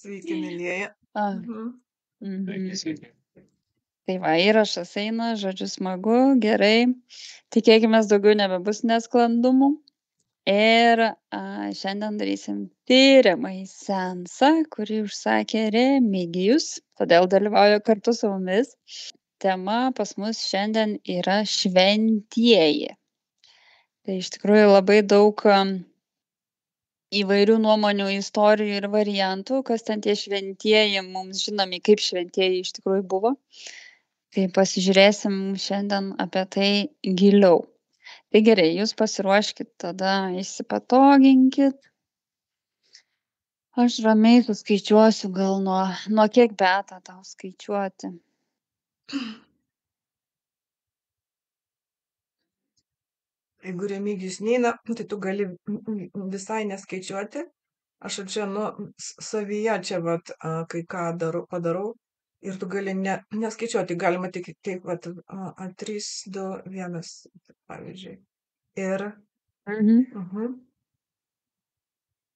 Sveiki, mielieji. A, Tai va, įrašas eina, žodžiu, smagu, gerai. Tikėkimės daugiau nebebus nesklandumų. Ir šiandien darysim tyriamąjį seansą, kurį užsakė Remigijus, todėl dalyvauju kartu su mumis. Tema pas mus šiandien yra šventieji. Tai iš tikrųjų labai daug įvairių nuomonių, istorijų ir variantų, kas ten tie šventieji, mums žinomi kaip šventieji iš tikrųjų buvo. Tai pasižiūrėsim šiandien apie tai giliau. Tai gerai, jūs pasiruoškit, tada įsipatoginkit. Aš ramiai suskaičiuosiu gal nuo kiek Beata tau skaičiuoti. Jeigu Remigijus neina, tai tu gali visai neskaičiuoti. Aš čia savyje čia vat, kai ką padarau ir tu gali neskaičiuoti, galima tik taip vat 3, 2, 1, pavyzdžiui. Ir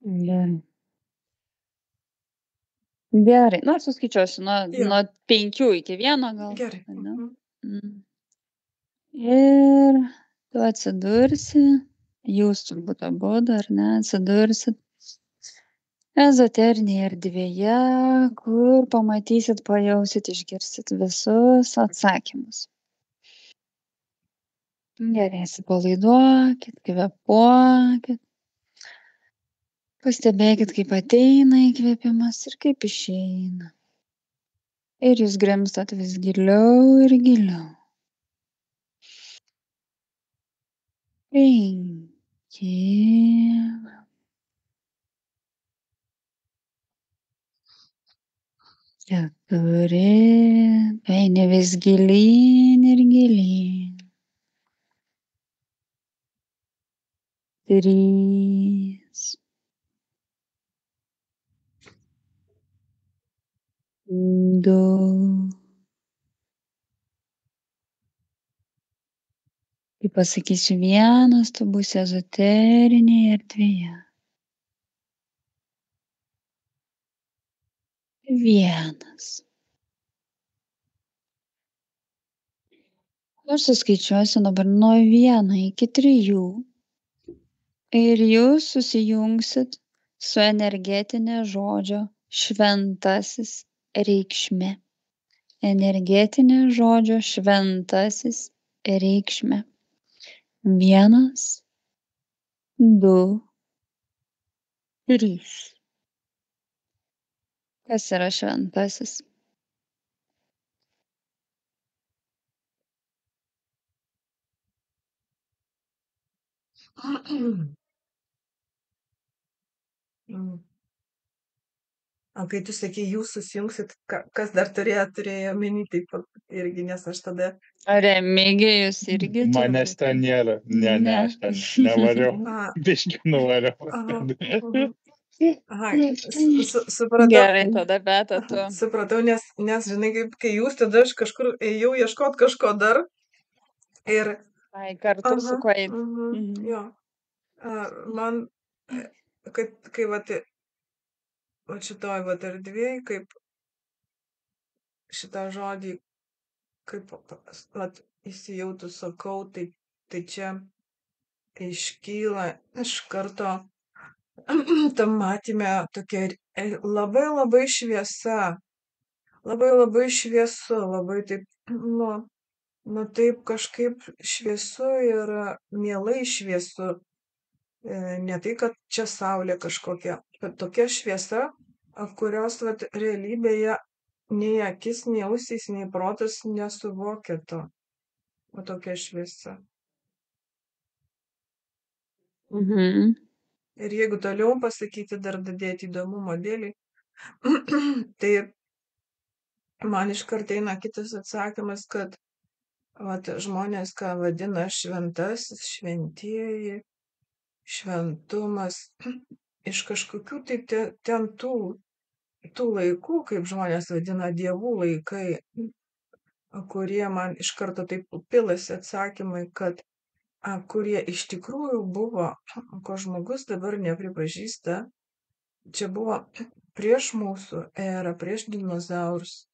Gerai. Gerai, aš suskaičiuosiu nuo 5 iki 1 gal. Gerai. Ir tu atsidursi, jūs turbūt abudu, ar ne, atsidursit ezoterinėje erdvėje, kur pamatysit, pajausit, išgirsit visus atsakymus. Gerai, atsipalaiduokit, kvėpuokit. Pastebėkit, kaip ateina įkvėpimas ir kaip išeina. Ir jūs grimstat vis giliau ir giliau. 5. 4. Eini vis gilyn ir gilyn. 3. 2. Kai pasakysiu 1, tu būsi ezoterinėje erdvėje. 1. Aš suskaičiuosiu dabar nuo 1 iki 3 ir jūs susijungsit su energetinė žodžio šventasis reikšme. Energetinė žodžio šventasis reikšme. 1, 2, 3. Kas yra šventasis? O kai tu sakei, jūs susijungsit, kas dar turėjo mini taip irgi, nes aš tada... Remigijus irgi turi. Manęs ten nėra. Ne, aš ten nevariau. Biškį nuvariau. Supratau. Gerai, tada Beata tu. Supratau, nes žinai, kai jūs, tada aš kažkur ėjau ieškot kažko dar. Ir... kartu su kuo eit. Jo. Man, kai vat šitoj vat erdvėj, kaip šitą žodį, kaip vat įsijautus sakau, tai čia iškyla iš karto tam matyme tokia labai labai šviesa, labai šviesu, labai taip, taip kažkaip šviesu ir mielai šviesu. Ne tai, kad čia saulė kažkokia, bet tokia šviesa, kurios vat realybėje nei akis, nei ausys, nei protas nesuvokia to. O tokia šviesa. Ir jeigu toliau pasakyti, dar dadėti įdomumo dėlį, tai man iš karto eina kitas atsakymas, kad vat, žmonės, ką vadina šventasis, šventieji, šventumas, iš kažkokių tai ten tų laikų, kaip žmonės vadina dievų laikai, kurie man iš karto taip pilasi atsakymai, kad kurie iš tikrųjų buvo, ko žmogus dabar nepripažįsta, čia buvo prieš mūsų erą, prieš dinozaurus,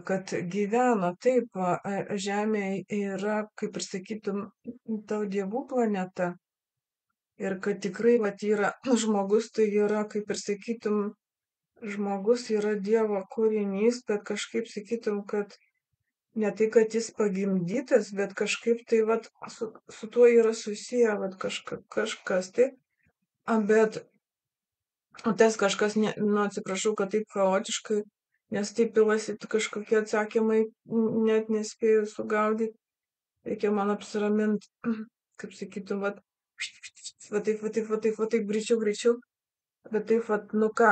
kad gyveno taip, Žemė yra, kaip ir sakytum, tau dievų planeta. Ir kad tikrai, vat, yra žmogus, tai yra, kaip ir sakytum, žmogus yra Dievo kūrinys, bet kažkaip sakytum, kad ne tai, kad jis pagimdytas, bet kažkaip tai vat, su tuo yra susiję vat, kažkas tai. Bet tas kažkas, atsiprašau, kad taip chaotiškai, nes taip pilasi kažkokie atsakymai, net nespėjau sugaudyti. Reikia man apsiraminti, kaip sakytum, vat, va taip, greičiau. Bet taip, vat, nu ką,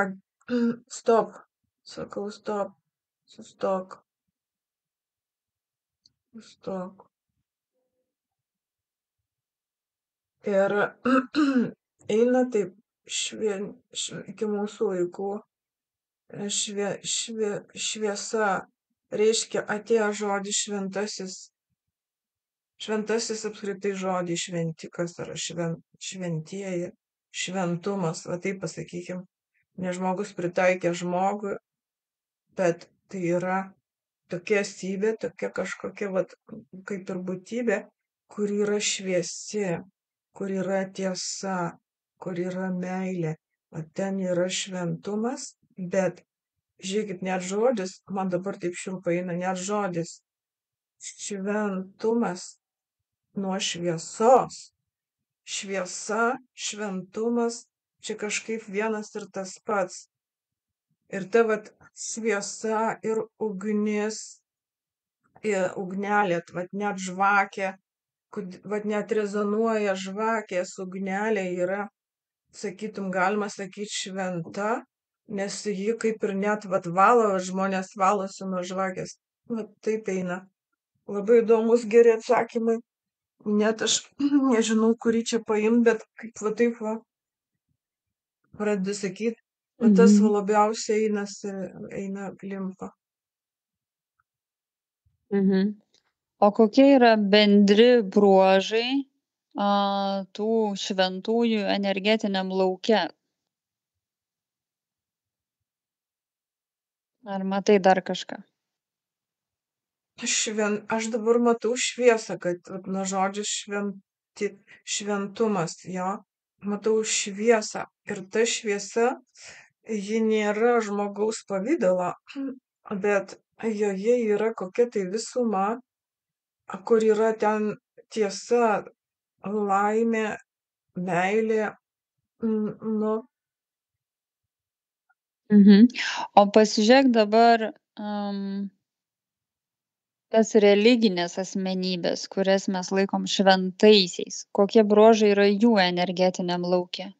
stop. Sakau, stop. Sustok. Ir eina taip iki mūsų laikų šviesa, reiškia atėjo žodis šventasis. Šventasis apskritai žodį šventikas ar šventieji, šventumas, va taip pasakykim. Ne žmogus pritaikė žmogui, bet tai yra tokia esybė, tokia kažkokia, vat, kaip ir būtybė, kur yra šviesi, kur yra tiesa, kur yra meilė. O ten yra šventumas, bet žiūrėkit, net žodis, man dabar taip šiurpai eina, net žodis šventumas nuo šviesos. Šviesa, šventumas, čia kažkaip vienas ir tas pats. Ir ta vat šviesa ir ugnis, ir ugnelė, vat net žvakė, vat net rezonuoja žvakės ugnelė yra, sakytum, galima sakyti šventa, nes ji kaip ir net vat valo, žmonės valosi nuo žvakės. Vat taip eina. Labai įdomus geri atsakymai. Net aš nežinau, kurį čia paimti, bet kaip va taip va pradedi sakyti, va tas va labiausiai eina limpa. O kokie yra bendri bruožai tų šventųjų energetiniam lauke? Ar matai dar kažką? Aš dabar matau šviesą, kad nuo žodžio šventumas, jo, matau šviesą. Ir ta šviesa, ji nėra žmogaus pavydalo, bet joje yra kokia tai visuma, kur yra ten tiesa, laimė, meilė, nu. O pasižiūrėk dabar tas religinės asmenybės, kurias mes laikom šventaisiais, kokie bruožai yra jų energetiniam lauke?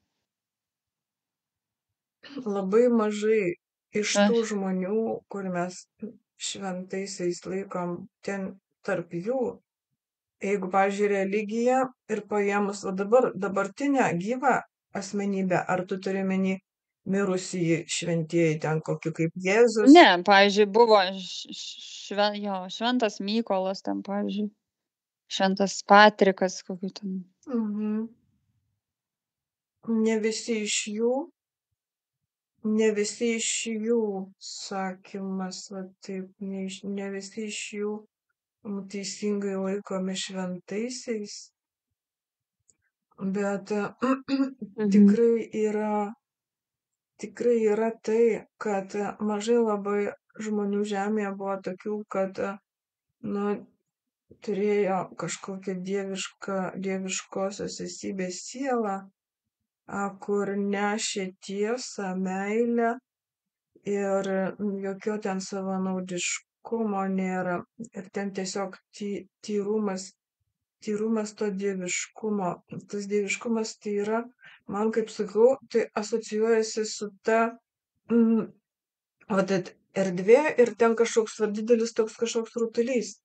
Labai mažai iš tų žmonių, kur mes šventaisiais laikom, ten tarp jų, jeigu, pavyzdžiui, religija ir paėmus dabartinę gyvą asmenybę, ar tu turi meni mirusį šventieji ten kokį kaip Jėzus? Ne, pavyzdžiui, buvo šventas Mykolas ten, pavyzdžiui, šventas Patrikas, kokiu ten. Ne visi iš jų sakymas, va taip, ne visi iš jų teisingai laikomi šventaisiais, bet tikrai yra tai, kad mažai labai žmonių žemėje buvo tokių, kad turėjo kažkokią dieviškosios esybės sielą, kur nešė tiesą, meilę ir jokio ten savanaudiškumo nėra. Ir ten tiesiog tyrumas to dieviškumo. Tas dieviškumas tai yra, man kaip sakau, tai asocijuojasi su ta erdvė ir ten kažkoks didelis toks kažkoks rutulys.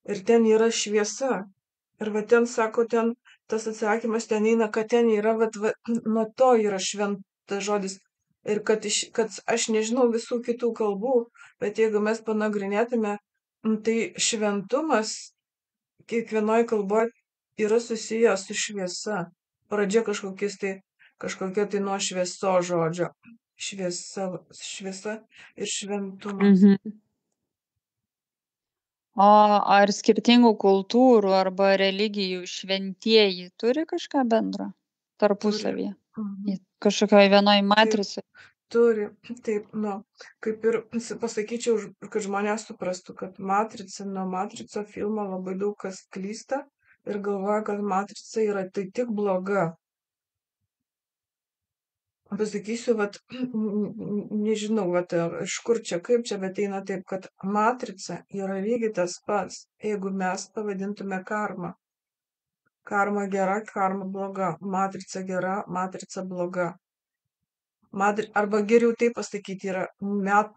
Ir ten yra šviesa. Ir va ten, sako, ten tas atsakymas ten eina, kad ten yra, nuo to yra šventas žodis. Ir kad aš nežinau visų kitų kalbų, bet jeigu mes panagrinėtume, tai šventumas kiekvienoje kalboje yra susijęs su šviesa. Pradžia kažkokiais tai kažkokia tai nuo šviesos žodžio. Šviesa ir šventumas. O ar skirtingų kultūrų arba religijų šventieji turi kažką bendro tarpusavyje? Kažkokioj vienoj matricoj? Turi, taip, kaip ir pasakyčiau, kad žmonės suprastų, kad nuo Matrico filmo labai daug kas klysta ir galvoja, kad Matrica yra tai tik bloga. Pasakysiu, nežinau, iš kur čia, kaip čia, bet eina taip, kad Matrica yra lygiai tas pats, jeigu mes pavadintume karmą. Karma gera, karma bloga, Matrica gera, Matrica bloga. Arba geriau taip pasakyti, yra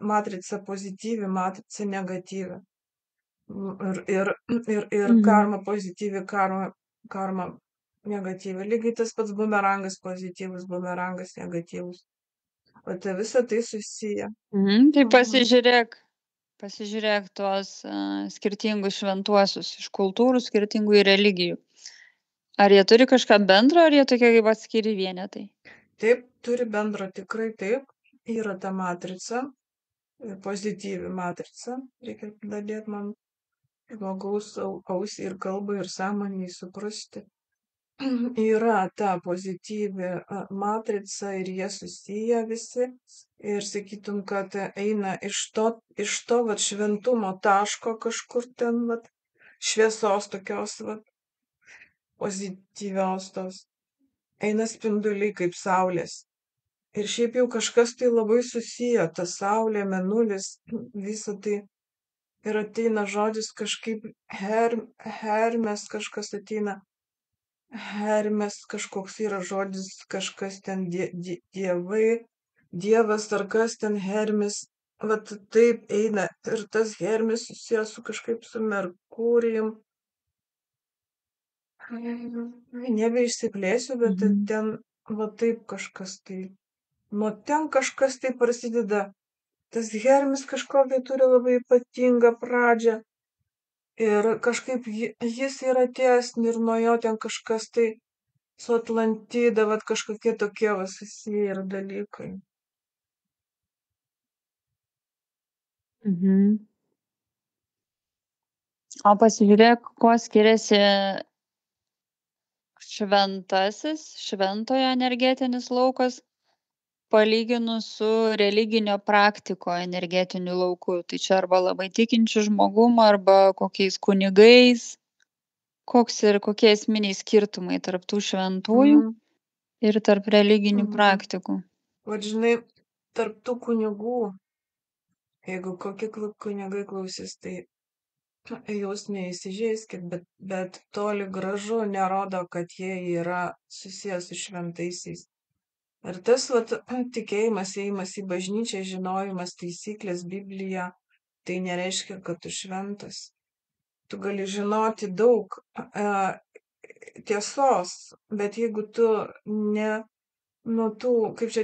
matrica pozityvi, matrica negatyvi. Ir karma pozityvi, karma negatyvi. Lygiai tas pats bumerangas pozityvus, bumerangas negatyvus. O tai visa tai susiję. Tai pasižiūrėk tuos skirtingus šventuosius iš kultūrų, skirtingų religijų. Ar jie turi kažką bendro, ar jie tokie kaip atskiri vienetai? Taip, turi bendro, tikrai taip. Yra ta matrica, pozityvi matrica. Reikia dadėti man žmogaus ausį ir kalbą ir sąmonį suprasti. Yra ta pozityvi matrica ir jie susiję visi. Ir sakytum, kad eina iš to šventumo taško kažkur ten, šviesos tokios, pozityvios tos. Eina spinduliai kaip saulės. Ir šiaip jau kažkas tai labai susiję, ta saulė, mėnulis, visa tai. Ir ateina žodis kažkaip Hermes, kažkas ateina. Hermes kažkoks yra žodis, kažkas ten dievai, dievas ar kas ten Hermes. Taip eina. Ir tas Hermes susijęs su kažkaip su Merkurijum. Nebeišsiplėsiu, bet ten taip kažkas tai. Nuo ten kažkas tai prasideda. Tas Hermes kažkokia turi labai ypatingą pradžią. Ir kažkaip jis yra atėjęs ir nuo jo ten kažkas tai su Atlantida, kažkokie tokie susiję ir dalykai. O pasižiūrėk, kuo skiriasi šventojo energetinis laukas palyginus su religinio praktiko energetiniu lauku. Tai čia arba labai tikinčių žmogum, arba kokiais kunigais. Kokie esminiai skirtumai tarp tų šventųjų ir tarp religinių praktikų? Žinai, tarp tų kunigų, jeigu kokie kunigai klausys, tai jūs neįsižeiskit, bet toli gražu nerodo, kad jie yra susijęs su šventaisiais. Ir tas tikėjimas, ėjimas į bažnyčią, žinojimas, taisyklės, Biblija, tai nereiškia, kad tu šventas. Tu gali žinoti daug tiesos, bet jeigu tu kaip čia,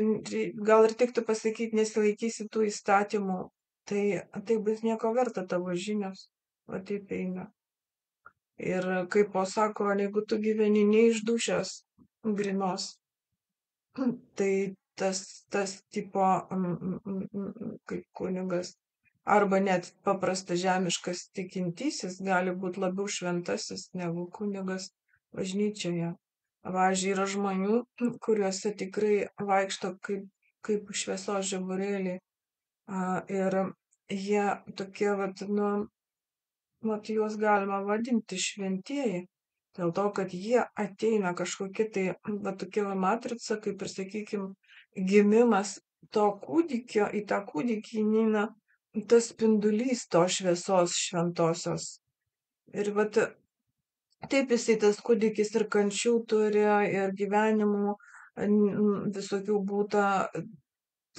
gal ir tiktų pasakyti, nesilaikysi tų įstatymų, tai bus nieko verta tavo žinios. Taip eina. Ir kaip sako, jeigu tu gyveni neišdušęs grinos, tai tas tipo kaip kunigas arba net paprastas žemiškas tikintysis gali būti labiau šventasis negu kunigas bažnyčioje. Pavyzdžiui, yra žmonių, kuriuose tikrai vaikšto kaip šviesos žiburėliai. Ir jie tokie, juos galima vadinti šventieji. Dėl to, kad jie ateina kažkokia tai, tokia matrica, kaip ir, sakykime, gimimas to kūdikio, į tą kūdikį įeina tas spindulys to šviesos šventosios. Ir taip jisai tas kūdikis ir kančių turi, ir gyvenimų visokių būta,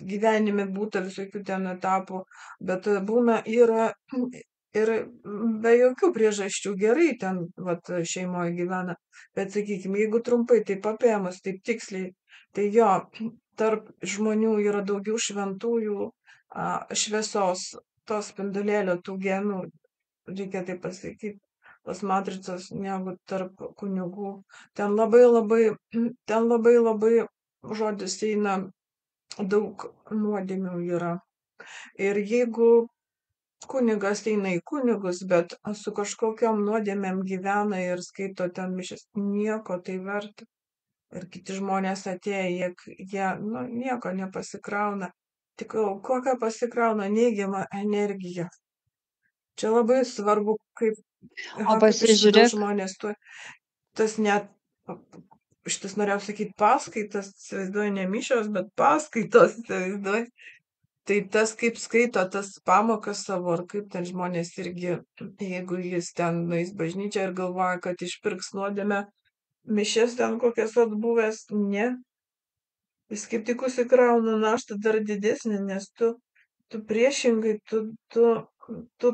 gyvenime būta visokių ten etapų, bet būna yra ir be jokių priežasčių gerai ten šeimoje gyvena. Bet sakykime, jeigu trumpai taip apėmus, taip tiksliai, tai jo, tarp žmonių yra daugiau šventųjų šviesos, to spindulėlio, tų genų, reikia taip pasakyti, tos matricos, negu tarp kunigų. Ten labai žodis eina, daug nuodėmių yra. Ir jeigu kunigas eina į kunigus, bet su kažkokiom nuodėmėm gyvena ir skaito ten mišias, nieko tai verta. Ir kiti žmonės atėję, jie nieko nepasikrauna. Tik kokią pasikrauna neigiamą energiją. Čia labai svarbu, kaip iš vidaus pasižiūrėk, žmonės tas net, šitas norėjau sakyti paskaitas, įsivaizduoju, ne mišios, bet paskaitos, įsivaizduoju. Tai tas, kaip skaito tas pamokas savo, ar kaip ten žmonės irgi, jeigu jis ten nueis bažnyčią ir galvoja, kad išpirks nuodėmę, mišias ten kokias atbuvęs, ne. Jis kaip tik užsikrauna naštą dar didesnį, nes tu priešingai, tu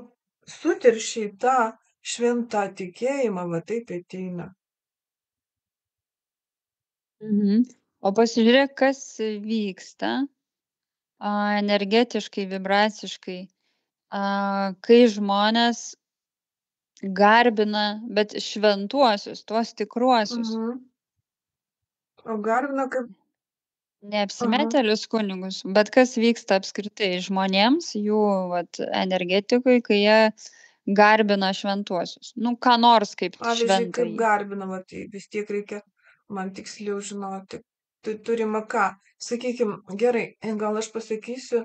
suteršiai tą šventą tikėjimą, va taip ateina. O pasižiūrėk, kas vyksta energetiškai, vibraciškai, kai žmonės garbina, bet šventuosius, tuos tikruosius. O garbina kaip? Neapsimetėlius kunigus, bet kas vyksta apskritai žmonėms, jų energetikui, kai jie garbina šventuosius. Ką nors kaip Pavyzdžiui, kaip šventąjį. garbinama, tai vis tiek reikia man tiksliau žinoti. Tai turima ką? Sakykim, gerai, gal aš pasakysiu,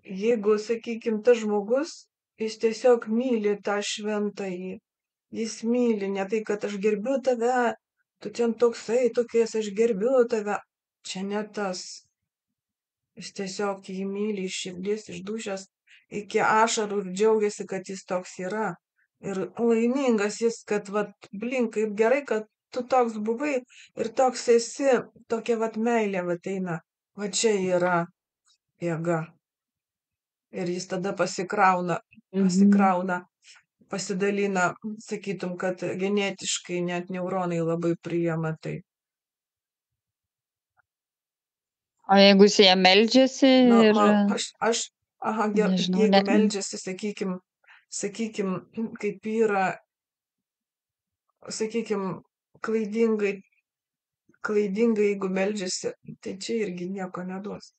jeigu, sakykim, tas žmogus, jis tiesiog myli tą šventąjį. Jis myli, ne tai, kad aš gerbiu tave, tu ten toksai, tokies, aš gerbiu tave. Čia ne tas. Jis tiesiog jį myli iš širdies, iš dūšios, iki ašarų ir džiaugiasi, kad jis toks yra. Ir laimingas jis, kad, kaip gerai, kad tu toks buvai ir toks esi, tokia meilė eina. Va čia yra jėga. Ir jis tada pasikrauna, pasidalina, sakytum, kad genetiškai net neuronai labai priima tai. O jeigu jis jie meldžiasi ir... Nežinau, jeigu meldžiasi, sakykim, kaip yra, sakykim, klaidingai, jeigu meldžiasi, tai čia irgi nieko neduos.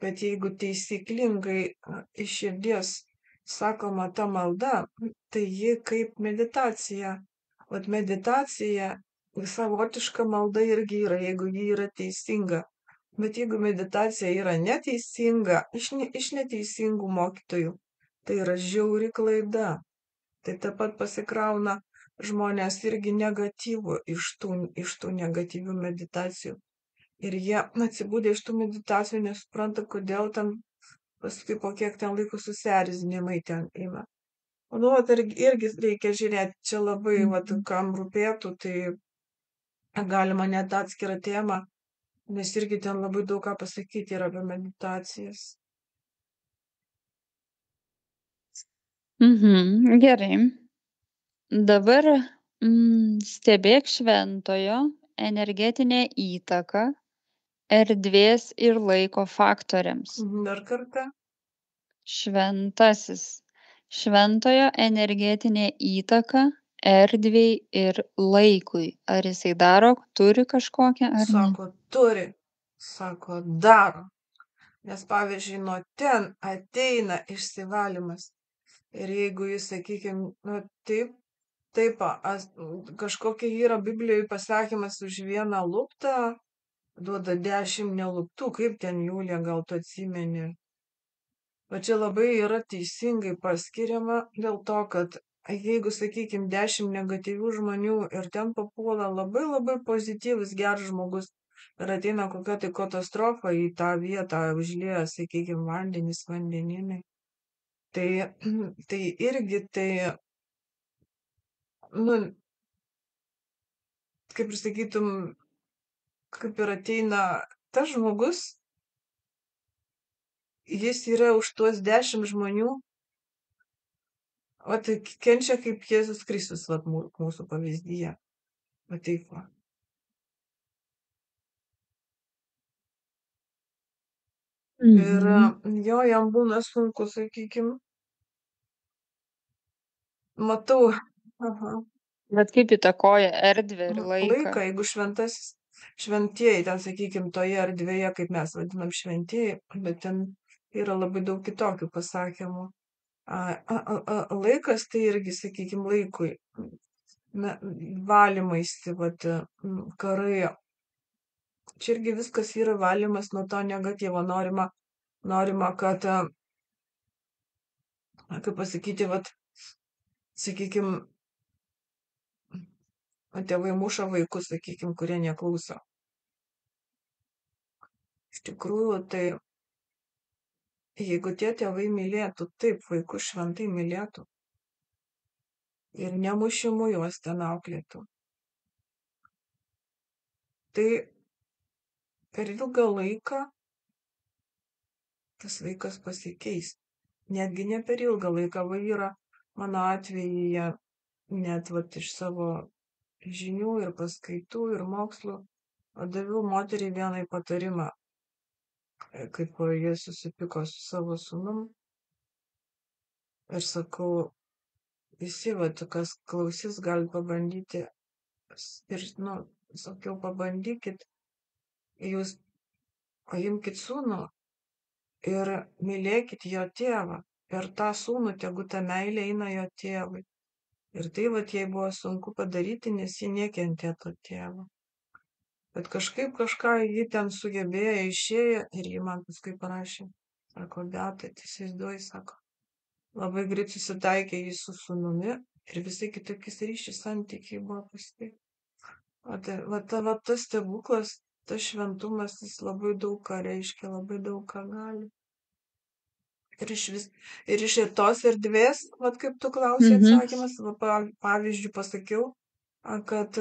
Bet jeigu taisyklingai iš širdies sakoma ta malda, tai ji kaip meditacija. Vat meditacija, savotiška malda irgi yra, jeigu ji yra teisinga. Bet jeigu meditacija yra neteisinga, iš neteisingų mokytojų, tai yra žiauri klaida. Tai taip pat pasikrauna žmonės irgi negatyvų iš tų negatyvių meditacijų. Ir jie atsibūdė iš tų meditacijų, nesupranta, kodėl ten paskui po kiek ten laiko susierzinimai ten ima. Irgi reikia žiūrėti, čia labai, kam rūpėtų, tai galima net atskirą temą, nes irgi ten labai daug ką pasakyti yra apie meditacijas. Gerai. Dabar stebėk šventojo energetinę įtaką erdvės ir laiko faktoriams. Dar kartą. Šventasis. Šventojo energetinė įtaka erdvei ir laikui. Ar jisai turi kažkokią ar ne? Sako, turi. Sako, daro. Nes pavyzdžiui, nuo ten ateina išsivalymas. Ir jeigu jis, sakykime, taip, kažkokia yra Biblijoje pasakymas už vieną luptą, duoda 10 neluptų, kaip ten Julija, gal tu atsimeni. O čia labai yra teisingai paskiriama dėl to, kad jeigu, sakykime, 10 negatyvių žmonių ir ten papuola labai labai pozityvus, geras žmogus ir ateina kokia tai katastrofa į tą vietą, užlieja, sakykime, vandeninai. Tai irgi kaip ir sakytum, kaip ir ateina tas žmogus, jis yra už tuos 10 žmonių, tai kenčia kaip Jėzus Kristus, mūsų pavyzdyje. Taip va. Ir jam būna sunku, sakykime, matau. Bet kaip įtakoja erdvę ir laiką? Jeigu šventasis šventieji, ten, sakykim, toje erdvėje, kaip mes vadinam šventieji, bet ten yra labai daug kitokių pasakymų. Laikas tai irgi, sakykim, laikui, valymaisi, vat, karai. Čia irgi viskas yra valymas nuo to negatyvo. Norima, kad, kaip pasakyti, vat, sakykim, tėvai muša vaikus, sakykim, kurie neklauso. Iš tikrųjų, tai jeigu tie tėvai mylėtų, taip, vaikus šventai mylėtų ir nemušimu juos ten auklėtų, tai per ilgą laiką tas vaikas pasikeis. Netgi ne per ilgą laiką, yra mano atveju, net vat, iš savo žinių ir paskaitų ir mokslų, daviau moteriai vienai patarimą, kaip jie susipyko su savo sūnum. Ir sakau, visi, vat, kas klausys, gali pabandyti. Ir, sakiau, pabandykit, jūs paimkit sūnų ir mylėkit jo tėvą. Ir tą sūnų, tegu ta meilė eina jo tėvui. Ir tai, vat, jai buvo sunku padaryti, nes ji nekentė to tėvo. Bet kažkaip kažką ji ten sugebėjo, išėjo ir ji man paskui parašė. Sako, Beata, įsivaizduoji, sako, labai greit susitaikė jis su sūnumi ir visai kitokiais ryšiai santykiai buvo paskui. Va tas stebuklas, tas šventumas, jis labai daug ką reiškia, labai daug ką gali. Ir iš tos erdvės, vat kaip tu klausai atsakymas, pavyzdžiui pasakiau, kad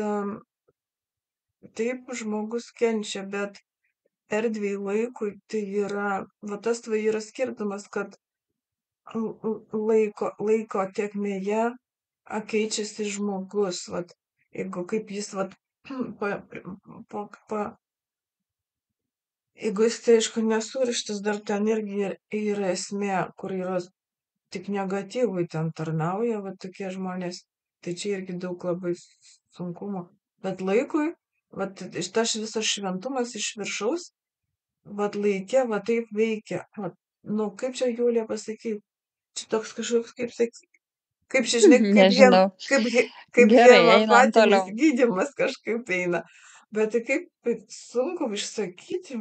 taip žmogus kenčia, bet erdvėj laikui tai yra, va tas yra skirtumas, kad laiko tėkmėje keičiasi žmogus, vat, jeigu kaip jis, vat, jeigu jis tai, aišku, nesurištas, dar ten irgi yra esmė, kur yra tik negatyvui ten tarnauja, vat tokie žmonės, tai čia irgi daug labai sunkumo. Bet laikui, vat, tas visas šventumas iš viršaus, vat laike, vat taip veikia. Vat, kaip čia Julija pasakyti, čia toks kažkoks, kaip čia, žinai, kaip hemopatinis gydymas kažkaip eina. Bet tai kaip sunku išsakyti,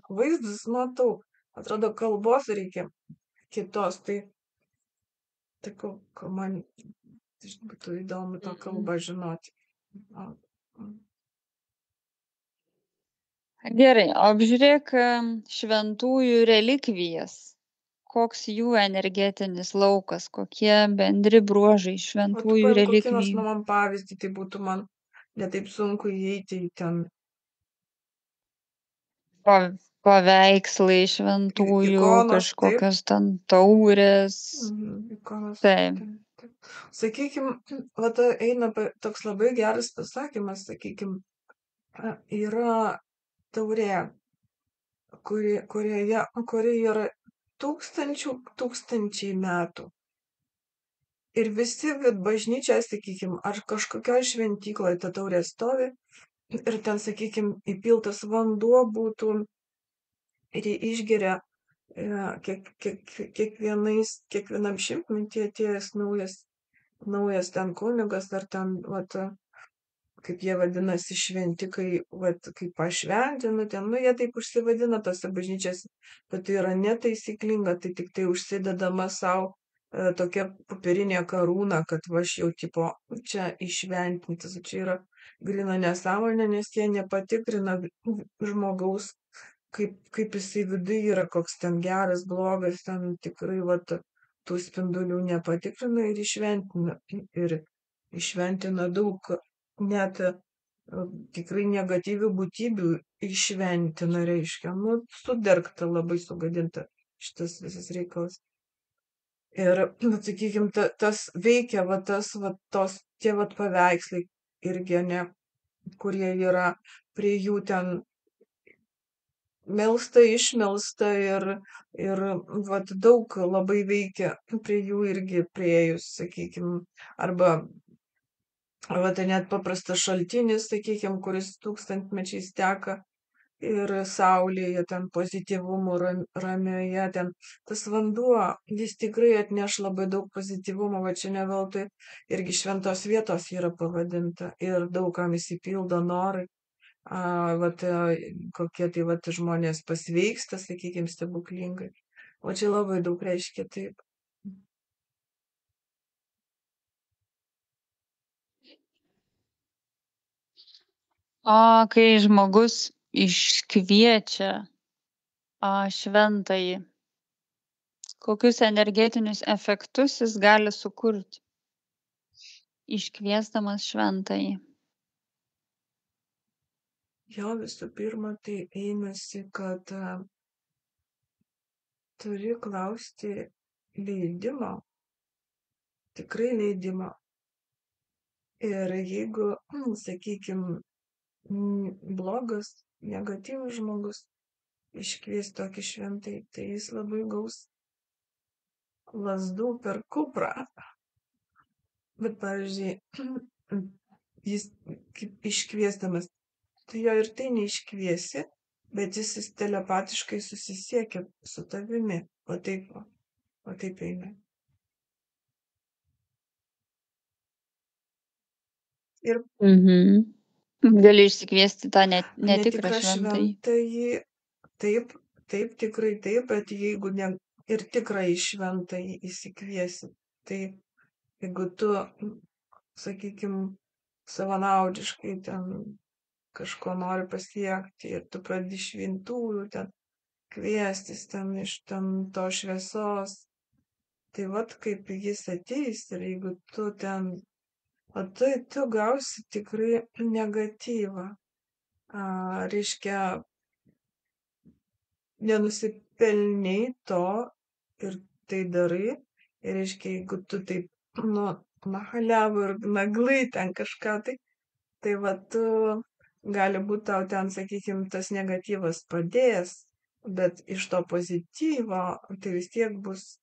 vaizdus matau. Atrodo, kalbos reikia kitos. Tai ko man būtų įdomu tą kalbą žinoti. Gerai, apžiūrėk šventųjų relikvijas. Koks jų energetinis laukas, kokie bendri bruožai šventųjų relikvijų. Kokį nors man pavyzdį, tai būtų man netaip sunku įeiti į ten. Paveikslai šventųjų, ikonos, kažkokios ten taurės. Ikonos. Taip. Sakykime, eina toks labai geras pasakymas, sakykime, yra taurė, kuri yra tūkstančiai metų. Ir visi bažnyčia, sakykime, ar kažkokioje šventykloje ta taurė stovi ir ten, sakykime, įpiltas vanduo būtų ir jie išgeria kiekvienam šimtmetį atėjęs naujas ten kunigas ar ten, kaip jie vadinasi, šventikai, kaip pašventinu ten, jie taip užsivadina tose bažnyčiose, bet tai yra netaisyklinga, tai tik tai užsidedama savo tokia popierinė karūna, kad aš jau tipo čia išventintis, čia yra grina nesąmonė, nes jie nepatikrina žmogaus, kaip jisai viduje yra, koks ten geras, blogas, ten tikrai tų spindulių nepatikrina ir išventina. Ir išventina daug net tikrai negatyvių būtybių išventina, reiškia, sudergta, labai sugadinta šitas visas reikalas. Ir, sakykime, tas veikia, tie paveikslai irgi, ne, kurie yra prie jų ten melsta, išmelsta ir daug labai veikia prie jų irgi priejus, sakykime, arba Va, tai net paprastas šaltinis, sakykim, kuris tūkstantmečiais teka ir saulėje, ten pozityvumo ramioje, ten tas vanduo, jis tikrai atneš labai daug pozityvumo, va čia ne veltui irgi šventos vietos yra pavadinta ir daugam įsipildo norai. Vat, kokie tai vat žmonės pasveiksta, sakykim, stebuklingai. O čia labai daug reiškia taip. O kai žmogus iškviečia šventąjį, kokius energetinius efektus jis gali sukurti, iškviesdamas šventąjį? Jo, visų pirma, tai einasi, kad turi klausti leidimo, tikrai leidimo. Ir jeigu, sakykim, blogas, negatyvus žmogus iškvies tokį šventai, tai jis labai gaus lazdų per kuprą. Bet, pavyzdžiui, jis kaip iškviesdamas, tai jo ir tai neiškviesi, bet jis telepatiškai susisiekia su tavimi. O taip eina. Ir Gali išsikviesti tą netikrą netikrą šventąjį. šventąjį, taip, tikrai taip, bet jeigu ne ir tikrąjį šventąjį įsikviesi, tai jeigu tu, sakykim, savanaudiškai ten kažko nori pasiekti ir tu pradedi šventųjų ten kviestis ten iš ten to šviesos, tai vat kaip jis ateis ir jeigu tu ten, o tai tu gausi tikrai negatyvą. Reiškia, nenusipelnei to ir tai darai. Ir reiškia, jeigu tu taip, nachaliavo ir naglai ten kažką tai va tu gali būti tau ten, sakykim, tas negatyvas padės, bet iš to pozityvo tai vis tiek bus,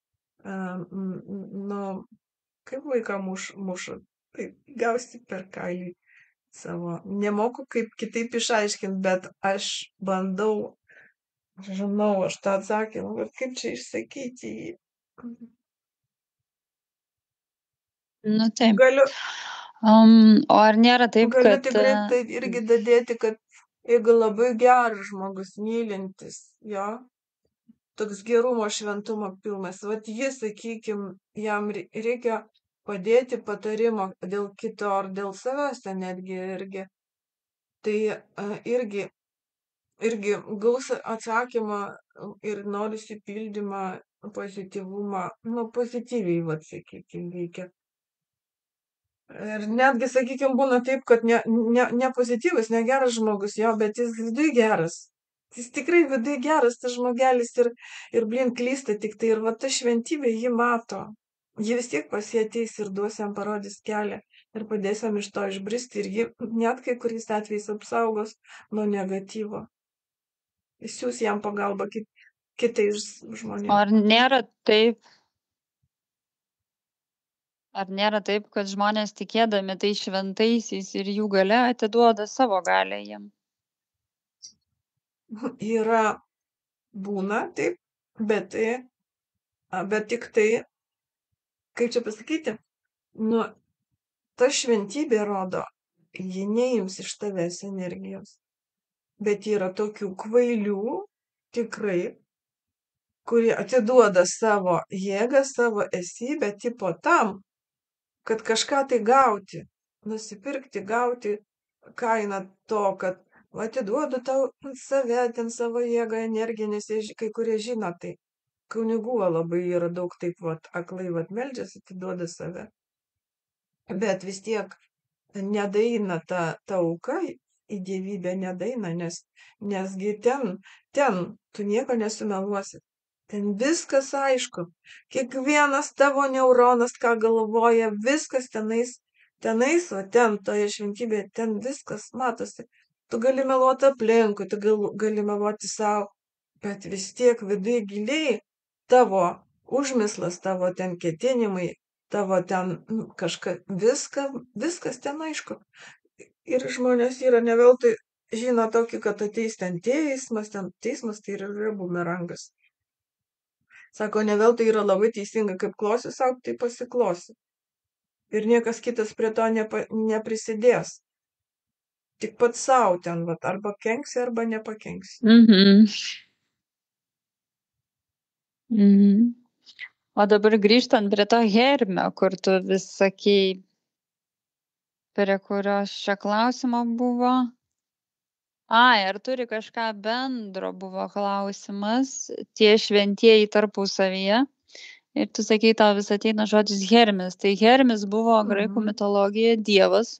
kaip vaiką muša, tai gausi per kailį savo. Nemoku kaip kitaip išaiškinti, bet aš bandau, žinau, aš tą atsakymą, bet kaip čia išsakyti jį. Nu taip. Galiu, O ar nėra taip, galiu kad tikrai tai irgi dadėti, kad jeigu labai geras žmogus, mylintis, jo, toks gerumo, šventumo pilnas, vat jis, sakykim, jam reikia padėti patarimo dėl kito ar dėl savęs ten netgi irgi. Tai irgi gaus atsakymą ir norisi pildymą, pozityvumą, pozityviai, vat, sakykim, veikia. Ir netgi, sakykim, būna taip, kad ne pozityvus, negeras žmogus, jo, bet jis viduj geras. Jis tikrai viduj geras, tas žmogelis ir blin klysta tik tai, ir va ta šventybė jį mato. Ji vis tiek pas jį ateis ir duos jam parodys kelią ir padės jam iš to išbristi ir ji net kai kuriais atvejais apsaugos nuo negatyvo. Jis siūs jam pagalbą kitais žmonėms. Ar nėra taip, kad žmonės tikėdami tai šventaisiais ir jų galia atiduoda savo galią jiem? Būna taip, bet tik tai, kaip čia pasakyti, ta šventybė rodo, ji neims iš tavęs energijos. Bet yra tokių kvailių, tikrai, kurie atiduoda savo jėgą, savo esybę tipo tam, kad kažką tai gauti, nusipirkti, gauti kainą to, kad atiduodu tau save, ten savo jėgą, energiją, nes kai kurie žino, tai kunigų labai yra daug taip aklai meldžiasi, atiduoda save. Bet vis tiek nedaina ta auka į dievybę, nedaina, nesgi ten tu nieko nesumeluosi. Ten viskas aišku. Kiekvienas tavo neuronas, ką galvoja, viskas tenais, o ten, toje šventybėje, ten viskas matosi. Tu gali meluoti aplinkui, tu gali meluoti savo, bet vis tiek viduje giliai tavo užmislas, tavo ten ketinimai, tavo ten viskas ten aišku. Ir žmonės yra ne veltui žino tokį, kad ateis ten teismas tai yra bumerangas. Sako, ne veltui yra labai teisinga, kaip klosi sau, tai pasiklosi. Ir niekas kitas prie to neprisidės. Tik pats sau ten, arba kenksi, arba nepakenksi. Mhm. Mhm. O dabar grįžtant prie to hermio, kur tu vis sakei, prie kurios čia klausimo buvo. Ai, ar turi kažką bendro buvo klausimas, tie šventieji tarpusavyje. Ir tu sakei, tau vis ateina žodis Hermis. Tai Hermis buvo graikų mitologijoje dievas.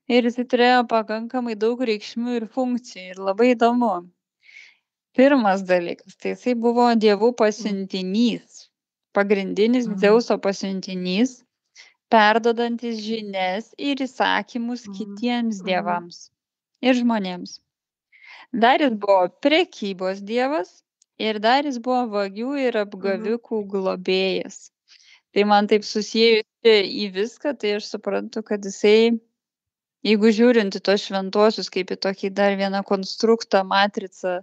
Ir jis turėjo pakankamai daug reikšmių ir funkcijų. Ir labai įdomu. Pirmas dalykas, tai jisai buvo dievų pasiuntinys. Pagrindinis Dzeuso pasiuntinys, perdodantis žinias ir įsakymus kitiems dievams ir žmonėms. Dar jis buvo prekybos dievas ir dar jis buvo vagių ir apgavikų globėjas. Tai man taip susijusi į viską, tai aš suprantu, kad jisai, jeigu žiūrint į tos šventuosius kaip į tokį dar vieną konstruktą, matricą,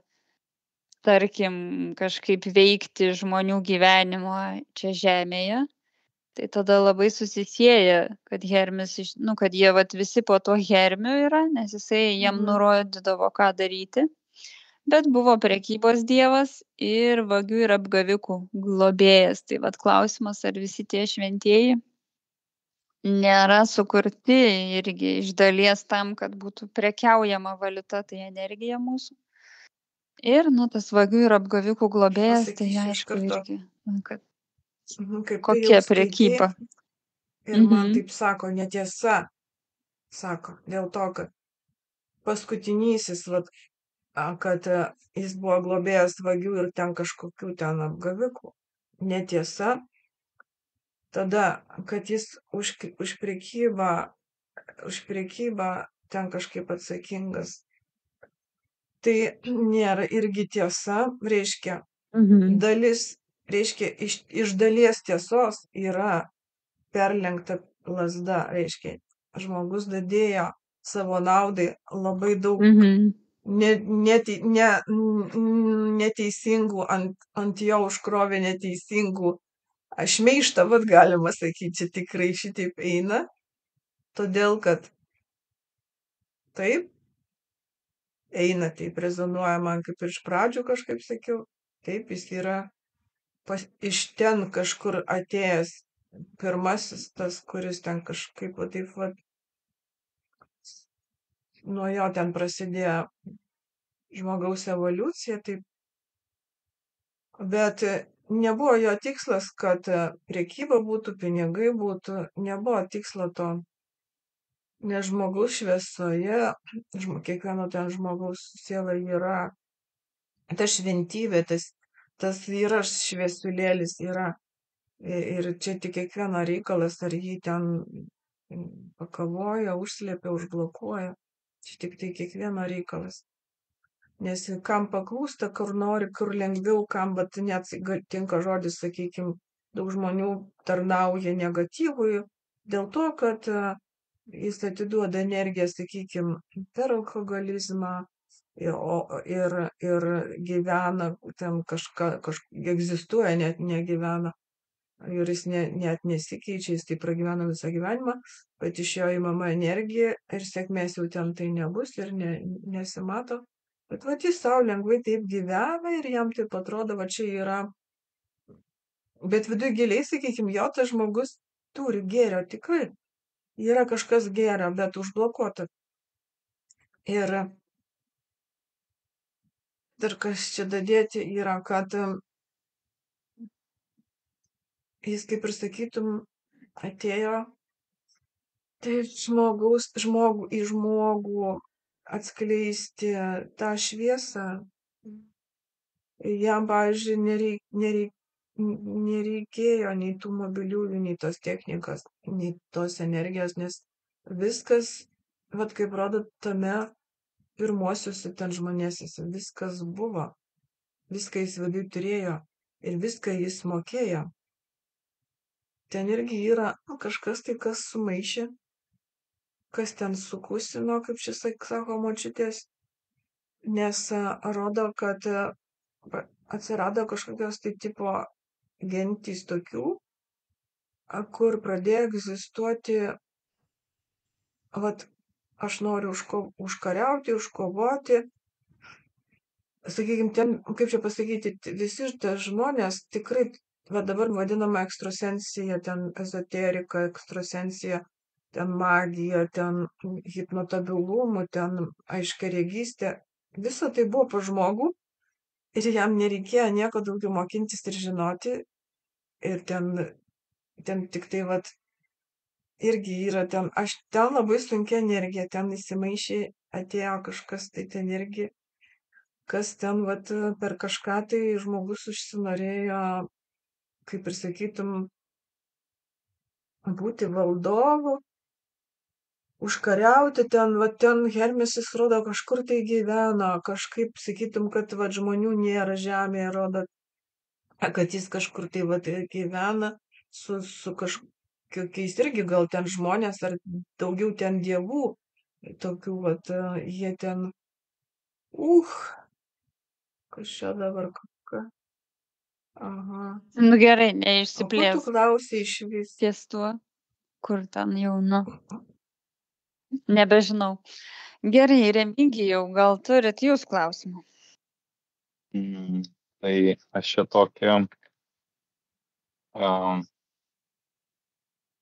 tarkim, kažkaip veikti žmonių gyvenimo čia žemėje, tai tada labai susisieja, kad Hermis, kad jie visi po to Hermiu yra, nes jisai jiem nurodydavo, ką daryti. Bet buvo prekybos dievas ir vagių ir apgavikų globėjas. Tai klausimas, ar visi tie šventieji nėra sukurti irgi iš dalies tam, kad būtų prekiaujama valiuta, tai energija mūsų. Ir, tas vagių ir apgavikų globėjas, tai aišku irgi, kad kokia prekyba. Ir man taip sako, netiesa, sako, dėl to, kad paskutinysis, kad jis buvo globėjas vagių ir ten kažkokių ten apgavikų. Netiesa. Tada, kad jis už prekybą ten kažkaip atsakingas. Tai nėra irgi tiesa, reiškia, dalis, reiškia, iš dalies tiesos yra perlenkta lazda, reiškia, žmogus dadėjo savo naudai labai daug neteisingų, ant jo užkrovė neteisingų šmeižtą, galima sakyti, čia tikrai šitaip eina, todėl kad taip eina, taip rezonuoja man, kaip iš pradžių kažkaip sakiau, taip jis yra iš ten kažkur atėjęs pirmasis tas, kuris ten kažkaip nuo jo ten prasidėjo žmogaus evoliucija, taip. Bet nebuvo jo tikslas, kad prekyba būtų, pinigai būtų, nebuvo tikslo to. Nes žmogaus šviesoje, kiekvieno ten žmogaus siela yra ta šventybė, tas yra šviesulėlis yra. Ir čia tik kiekvieno reikalas, ar jį ten pakavoja, užslėpia, užblokuoja. Čia tik tai kiekvieno reikalas. Nes kam paklūsta, kur nori, kur lengviau, kam, bet net tinka žodis, sakykime, daug žmonių tarnauja negatyvui, dėl to, kad jis atiduoda energiją, sakykime, per alkoholizmą ir gyvena, ten egzistuoja, net negyvena. Ir jis net nesikeičia, jis taip pragyvena visą gyvenimą, bet iš jo įmama energija ir sėkmės jau ten tai nebus ir nesimato. Bet jis savo lengvai taip gyvena ir jam taip atrodo, čia yra. Bet viduje giliai, sakykime, jo tas žmogus turi gėrio, tikrai. Yra kažkas gėrio, bet užblokuota. Ir dar kas čia dadėti yra, kad jis, kaip ir sakytum, atėjo tai žmogų į žmogų atskleisti tą šviesą. Jam, pavyzdžiui, nereikėjo nei tų mobiliųjų, nei tos technikos, nei tos energijos, nes viskas, kaip rodo tame pirmuosiuose ten žmonėse, viskas buvo. Viską jis viduje turėjo ir viską jis mokėjo. ten irgi yra kažkas tai, kas sumaišė, kas ten sukusino, kaip čia sako močiutės, nes rodo, kad atsirado kažkokios tai tipo gentys tokių, kur pradėjo egzistuoti, vat, aš noriu užkariauti, užkovoti. Sakykime, ten, kaip čia pasakyti, visi tie žmonės tikrai, va dabar vadinama ekstrasensija, ten ezoterika, ekstrasensija, ten magija, ten hipnotabilumų, ten aiškiaregystė. Visa tai buvo pa žmogų ir jam nereikėjo nieko daugiau mokintis ir žinoti. Ir ten tik tai, vat, irgi yra ten labai sunkia energija, ten įsimaišė, atėjo kažkas tai ten irgi, kas ten, vat, per kažką tai žmogus užsinorėjo, kaip ir sakytum, būti valdovu, užkariauti ten, vat, ten Hermesis rodo kažkur tai gyveno, kažkaip sakytum, kad, vat, žmonių nėra žemėje, rodo, kad jis kažkur tai, vat, gyvena su kažkokiais irgi gal ten žmonės ar daugiau ten dievų, tokių, vat, jie ten, kas čia dabar, aha. Nu gerai, O ko tu neišsiplės klausai išvis? ties tuo, kur ten jau, nu, nebežinau. Gerai, Remigijau, gal turit jūs klausimų? Tai aš čia tokia,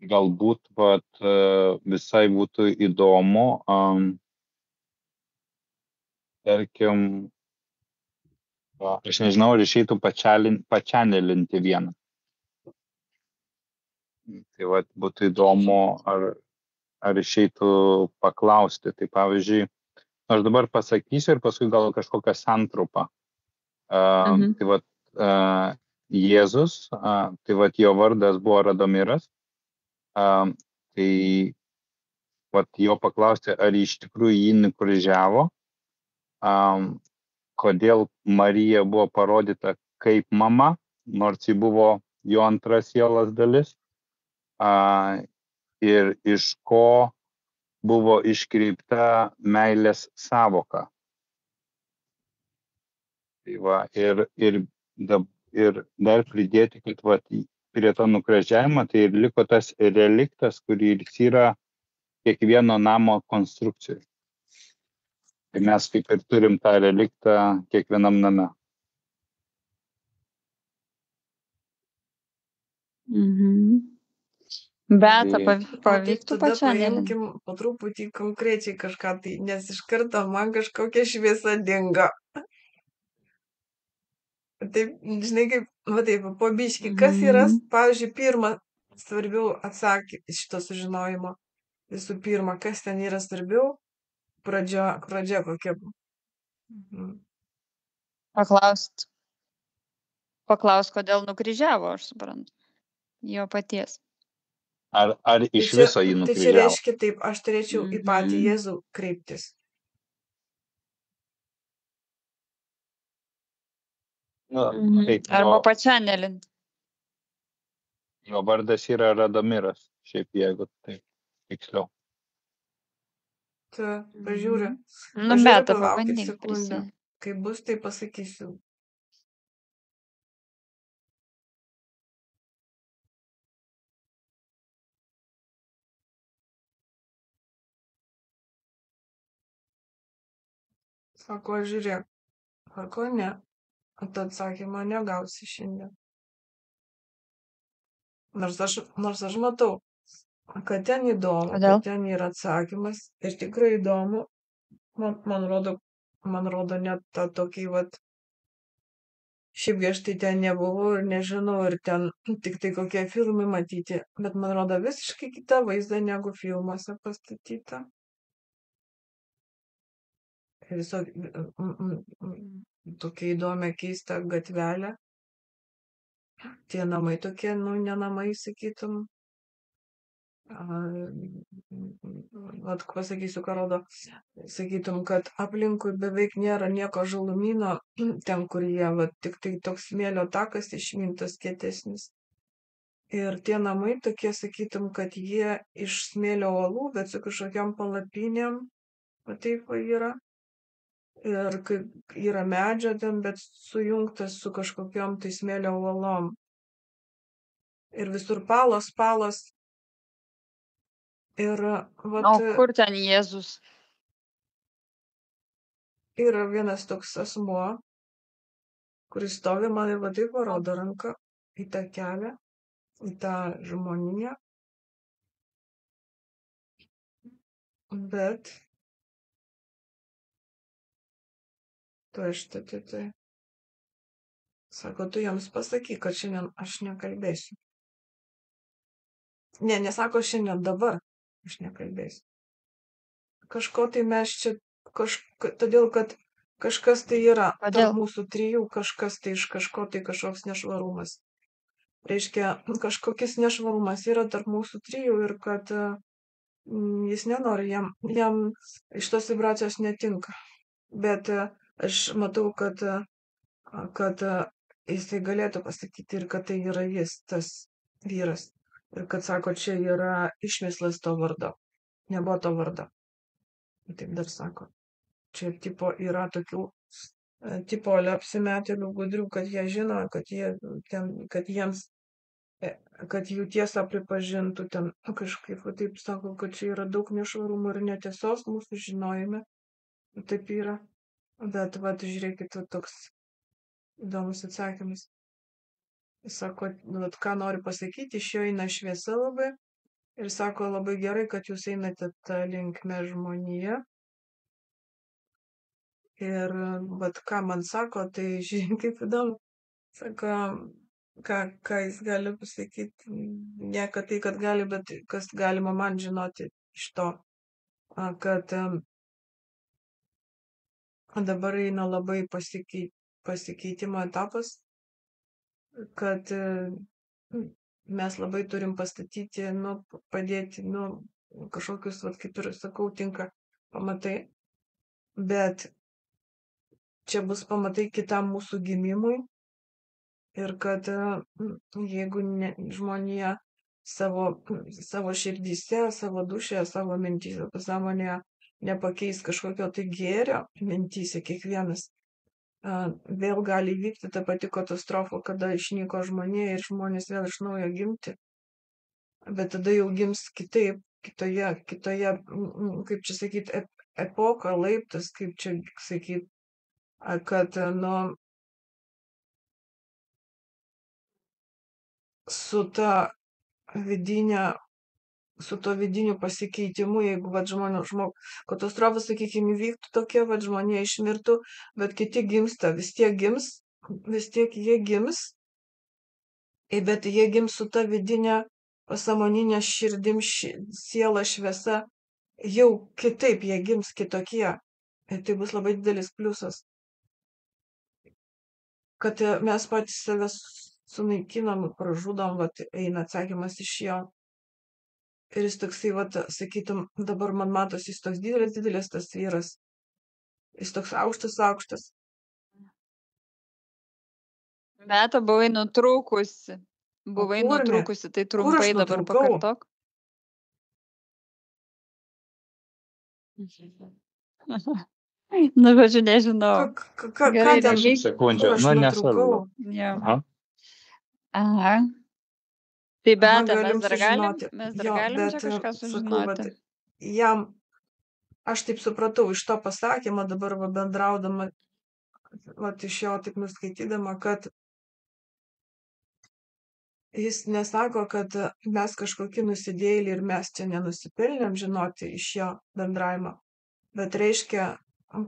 galbūt vat, visai būtų įdomu, tarkim, aš nežinau, ar išeitų pačianelinti vieną. Tai vat, būtų įdomu, ar išeitų paklausti. Tai pavyzdžiui, aš dabar pasakysiu ir paskui gal kažkokią santrupą. Tai vat, Jėzus, tai vat jo vardas buvo Radomiras. Tai vat, jo paklausti, ar iš tikrųjų jį nukryžiavo, kodėl Marija buvo parodyta kaip mama, nors ji buvo jo antra sielos dalis, ir iš ko buvo iškreipta meilės savoka. Tai va, ir dar pridėti, kad va, prie to nukryžiavimo tai ir liko tas reliktas, kuris yra kiekvieno namo konstrukcijai. Tai mes kaip ir turim tą reliktą kiekvienam name. Bet Tai- pavyktų Tada pačianelinti. paimkim po truputį konkrečiai kažką tai, nes iš karto man kažkokia šviesa dingo. Taip, žinai, kaip, va taip, po biškį, kas yra, pavyzdžiui, pirma, svarbiau atsakyti šito sužinojimo. Visų pirma, kas ten yra svarbiau, pradžia kokia. Paklaust, kodėl nukryžiavo, aš suprantu. Jo paties. Ar iš viso jį Tai čia nukryžiavo? reiškia taip, aš turėčiau į patį Jėzų kreiptis. Taip, Arba pačianelinti. jo vardas yra Radomiras, šiaip jeigu taip tiksliau. Pažiūrė. Nu, Pažiūrė, bet palaukit pabandyk sekundę. Kai bus, tai pasakysiu. Sako, žiūrėk. Sako, ne. Tu atsakymą negausi šiandien. Nors aš matau, kad ten įdomu, Kodėl? kad ten yra atsakymas ir tikrai įdomu. Man rodo net tą tokį, vat, šiaip aš tai ten nebuvau ir nežinau, ir ten tik tai kokie filmai matyti, bet man rodo visiškai kita vaizda negu filmuose pastatyta. Tokia įdomia keista gatvelė. Tie namai tokie, ne namai, sakytum. Vat pasakysiu, ką rodo. Sakytum, kad aplinkui beveik nėra nieko žalumyno, ten, kur jie, vat, tik tai toks smėlio takas išmintas kietesnis. Ir tie namai tokie, sakytum, kad jie iš smėlio uolų, bet su kažkokiam palapinėm, va taip va yra. Ir kaip yra medžio ten, bet sujungtas su kažkokiom tai smėlio uolom. Ir visur palos. Ir vat O kur ten Jėzus? yra vienas toks asmuo, kuris stovi man ir va taip parodo ranką į tą kelią, į tą žmoniją. Bet tai. Sako, tu jiems pasakyk, kad šiandien aš nekalbėsiu. Ne, nesako šiandien, dabar aš nekalbėsiu. Kažko tai mes čia, todėl kad kažkas tai yra tarp Kodėl? mūsų trijų, kažkas tai iš kažko tai kažkoks nešvarumas. Reiškia, kažkokis nešvarumas yra tarp mūsų trijų ir kad jis nenori, jam iš tos vibracijos netinka. Bet aš matau, kad jisai galėtų pasakyti ir kad tai yra jis, tas vyras. Ir kad sako, čia yra išmislas to vardo. Nebuvo to vardo. Taip dar sako. Čia tipo yra tokių tipo apsimetėlių gudrių, kad jie žino, kad jiems, kad jų tiesą pripažintų ten kažkaip, taip sako, kad čia yra daug nešvarumų ir netiesos mūsų žinojime. Taip yra. Bet, žiūrėkit, toks įdomus atsakymas. Jis sako, ką nori pasakyti, iš jo eina šviesa labai. Ir sako, labai gerai, kad jūs einate tą linkmę žmoniją. Ir ką man sako, tai žiūrėk, kaip įdomu. Sako, ką jis gali pasakyti. Ne, kad tai, kad gali, bet kas galima man žinoti iš to, kad dabar eina labai pasikeitimo etapas, kad mes labai turim pastatyti, padėti, kažkokius, kaip ir sakau, tinka pamatai, bet čia bus pamatai kitam mūsų gimimui ir kad jeigu žmonija savo širdyse, savo dušėje, savo mintyse, pasąmonėje nepakeis kažkokio tai gėrio mintyse kiekvienas, vėl gali įvykti ta pati katastrofa, kada išnyko žmonija ir žmonės vėl iš naujo gimti. Bet tada jau gims kitaip, kitoje, kaip čia sakyti, epoka, laiptas, kaip čia sakyti, kad, su to vidiniu pasikeitimu, jeigu, katastrofa, sakykime, įvyktų tokia, žmonija išmirtų, bet kiti gimsta, vis tiek jie gims, bet jie gims su ta vidinė pasąmoninė širdim, siela šviesa, jau kitaip jie gims kitokie. Ir tai bus labai didelis pliusas. Kad mes patys save sunaikinam, pražudom, eina atsakymas iš jo. Ir jis toksai, sakytum, dabar man matosi, jis toks didelis tas vyras. Jis toks aukštas. Beata, buvai nutrūkusi. Tai trumpai dabar pakartok. Žodžiu, nežinau. Gerai, ten sekundžių, nesvarbu. Aha. Tai Beata, mes dar galim čia kažką sužinoti. Jam, aš taip supratau, iš to pasakymą dabar bendraudama, iš jo taip nuskaitydama, kad jis nesako, kad mes kažkokie nusidėjėliai ir mes čia nenusipelnėm žinoti iš jo bendravimo, bet reiškia,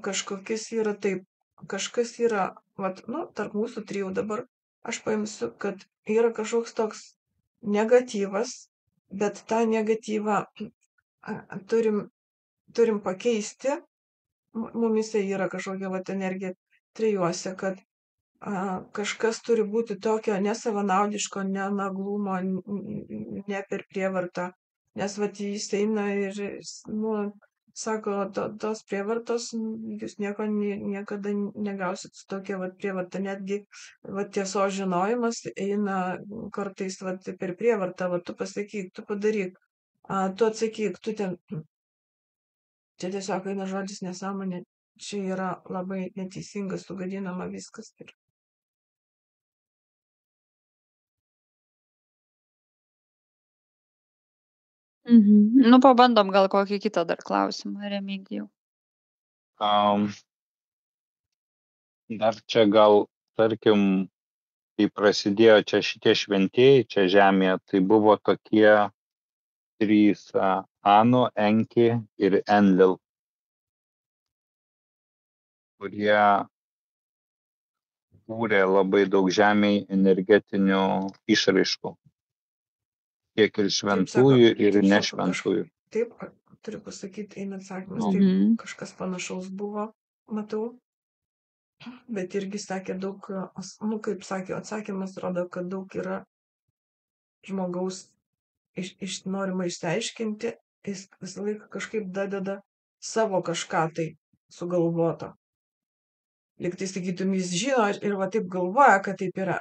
kažkas yra, tarp mūsų trijų dabar, aš paimsiu, kad yra kažkoks toks negatyvas, bet tą negatyvą turim pakeisti, mumise yra kažkokia energija trijuose, kad kažkas turi būti tokio nesavanaudiško, ne naglumo, ne per prievartą, nes jis eina ir sako, tos prievartos, jūs niekada negausit su tokia vat prievarta, netgi vat tiesos žinojimas eina kartais vat per prievartą, vat tu pasakyk, tu padaryk, tu atsakyk, tu ten, čia tiesiog eina žodis nesąmonė, čia yra labai neteisinga, sugadinama viskas. Nu, pabandom gal kokį kitą dar klausimą, Remigijau. Dar čia gal, tarkim, kai prasidėjo čia šitie šventieji čia žemėje, tai buvo tokie 3 Anu, Enki ir Enlil, kurie kūrė labai daug žemėj energetinių išraiškų. Tiek ir šventųjų, ir nešventųjų. Taip, turiu pasakyti, eina atsakymas, Mhm. taip, kažkas panašaus buvo, matau, bet irgi sakė daug, nu, kaip sakė, atsakymas rodo, kad daug yra žmogaus norima išsiaiškinti, jis visą laiką kažkaip dadeda savo kažką tai sugalvoto. Lyg tai sakytum, jis žino ir va taip galvoja, kad taip yra,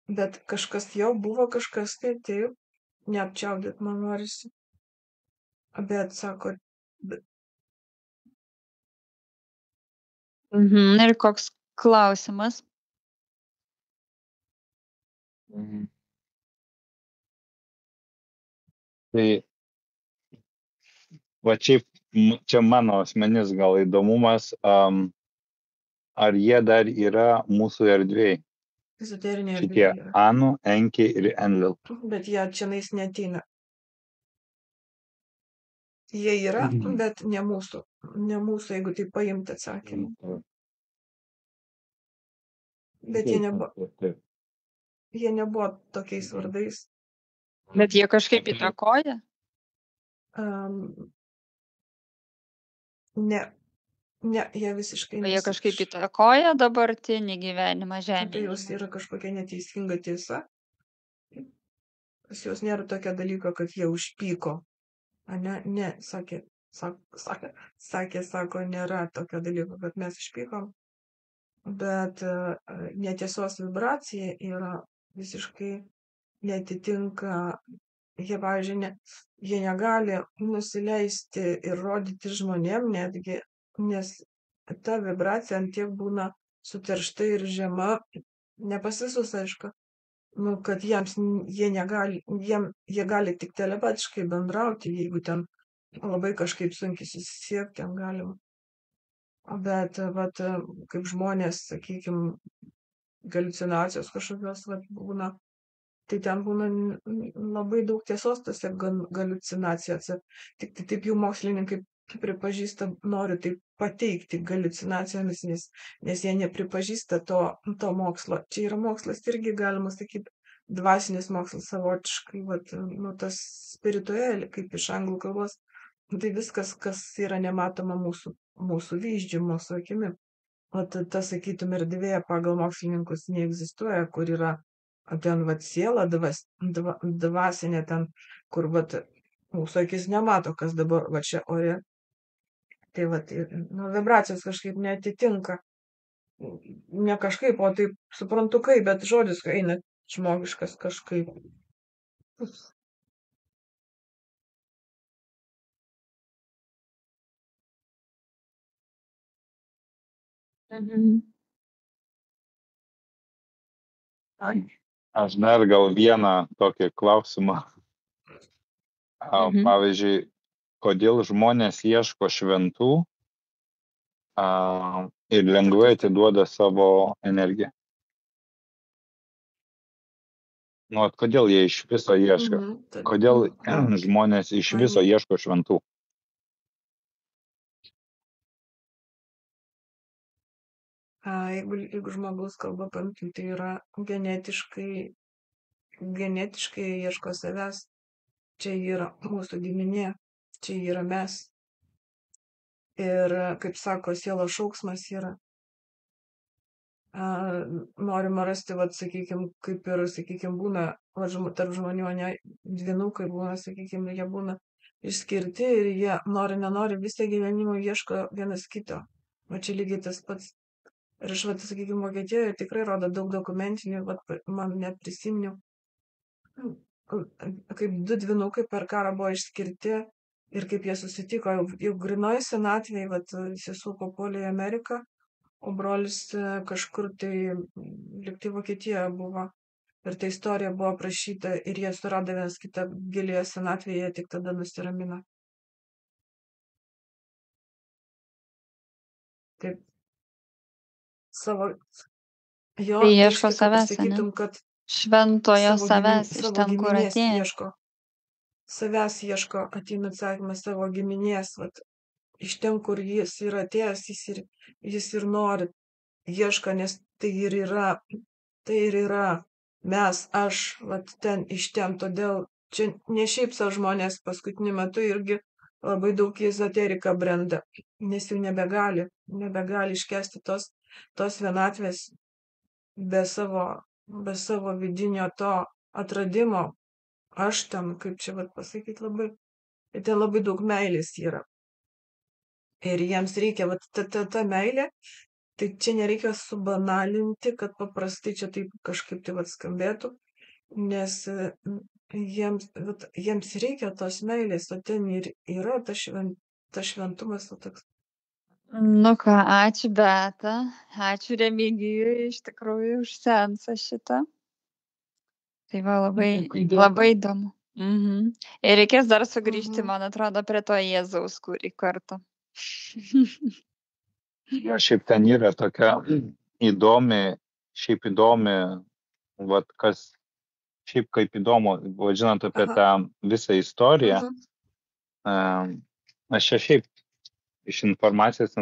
bet kažkas jau buvo, kažkas tai taip, neapčiaudėt man norisi. Bet sako, Ir koks klausimas? Tai va čia mano asmenis gal įdomumas, ar jie dar yra mūsų erdvėj, ezoterinė šitie erdvė yra. Anu, Enki ir Enlil. Bet jie čionais neateina. Jie yra, bet ne mūsų. Ne mūsų, jeigu tai paimti atsakymą. Bet jie nebuvo tokiais vardais. Bet jie kažkaip įtakoja? Ne, jie visiškai Jie kažkaip įtakoja dabartinį gyvenimą Tai žemėje? jos yra kažkokia neteisinga tiesa. Pas jos nėra tokio dalyko, kad jie užpyko. Ne, sako, nėra tokio dalyko, kad mes išpykom. Bet netiesos vibracija yra visiškai netitinka, jie, pavyzdžiui, jie negali nusileisti ir rodyti žmonėm netgi, nes ta vibracija antiek būna suteršta ir žema, ne pas visus, aišku, nu, kad jie gali tik telepatiškai bendrauti, jeigu ten labai kažkaip sunkiai susisiekti, ten galima. Bet, vat, kaip žmonės, sakykime, galiucinacijos kažkokios būna, tai ten būna labai daug tiesos tose galiucinacijose. Tik tai taip jau mokslininkai pripažįsta, nori taip pateikti galiucinacijomis, nes jie nepripažįsta to mokslo. Čia yra mokslas irgi, galima sakyti, dvasinis mokslas savotiškai, vat, nu, tas spirituelė, kaip iš anglų kalbos. Tai viskas, kas yra nematoma mūsų vyzdžių, mūsų akimi. O ta, sakytum, erdvė pagal mokslininkus neegzistuoja, kur yra ten vat siela, dvasinė ten, kur vat mūsų akis nemato, kas dabar va čia ore. Tai vat, nu, vibracijos kažkaip neatitinka. Ne kažkaip, o taip suprantu kaip, bet žodis eina žmogiškas kažkaip. Aš dar gal vieną tokį klausimą. Pavyzdžiui, kodėl žmonės ieško šventų ir lengvai atiduoda savo energiją? Nu, kodėl jie iš viso ieško? Kodėl žmonės iš viso ieško šventų? Jeigu žmogaus kalba paimtum, tai yra genetiškai ieško savęs. Čia yra mūsų giminė, čia yra mes. Ir, kaip sako, sielos šauksmas yra. Norima rasti, vat, sakykime, kaip ir, sakykime, būna tarp žmonių, ne dvinukai būna, sakykime, jie būna išskirti ir jie nenori visą gyvenimą ieško vienas kito. O čia lygiai tas pats. Ir aš, sakykime, Vokietijoje tikrai rodo daug dokumentinių, man net prisiminiau, kaip du dvynukai per karą buvo išskirti ir kaip jie susitiko, jau grinoji senatvėje, sesuo papuolė į Ameriką, o brolis kažkur tai liktai Vokietijoje buvo. Ir ta istorija buvo aprašyta ir jie surado vienas kitą gilioje senatvėje, jie tik tada nusiramino. Taip, savo, jo, Tai ieško reiškia, kaip savęs, ane? pasakytum, kad Šventojo savo savęs iš savo ten, kur giminės atėjo. ieško. Savęs ieško, ateina atsakymas savo giminės, iš ten, kur jis yra atėjęs, jis ir nori, ieško, nes tai ir yra mes, aš, ten iš ten, todėl čia ne šiaip savo žmonės paskutiniu metu irgi labai daug į ezoteriką brenda, nes jau nebegali iškesti tos vienatvės be savo vidinio to atradimo. Aš ten, kaip čia pasakyti, ten labai daug meilės yra. Ir jiems reikia, ta meilė, tai čia nereikia subanalinti, kad paprastai čia taip kažkaip tai skambėtų, nes jiems reikia tos meilės, o ten ir yra tas šventumas toks. Nu ką, ačiū Beata, ačiū Remigijui iš tikrųjų už seansą šitą. Tai va labai įdomu. Ir reikės dar sugrįžti, man atrodo, prie to Jėzaus kurį kartą. Ja, šiaip ten yra tokia įdomi, kas šiaip kaip įdomu, žinant apie tą visą istoriją, aš čia šiaip iš informacijos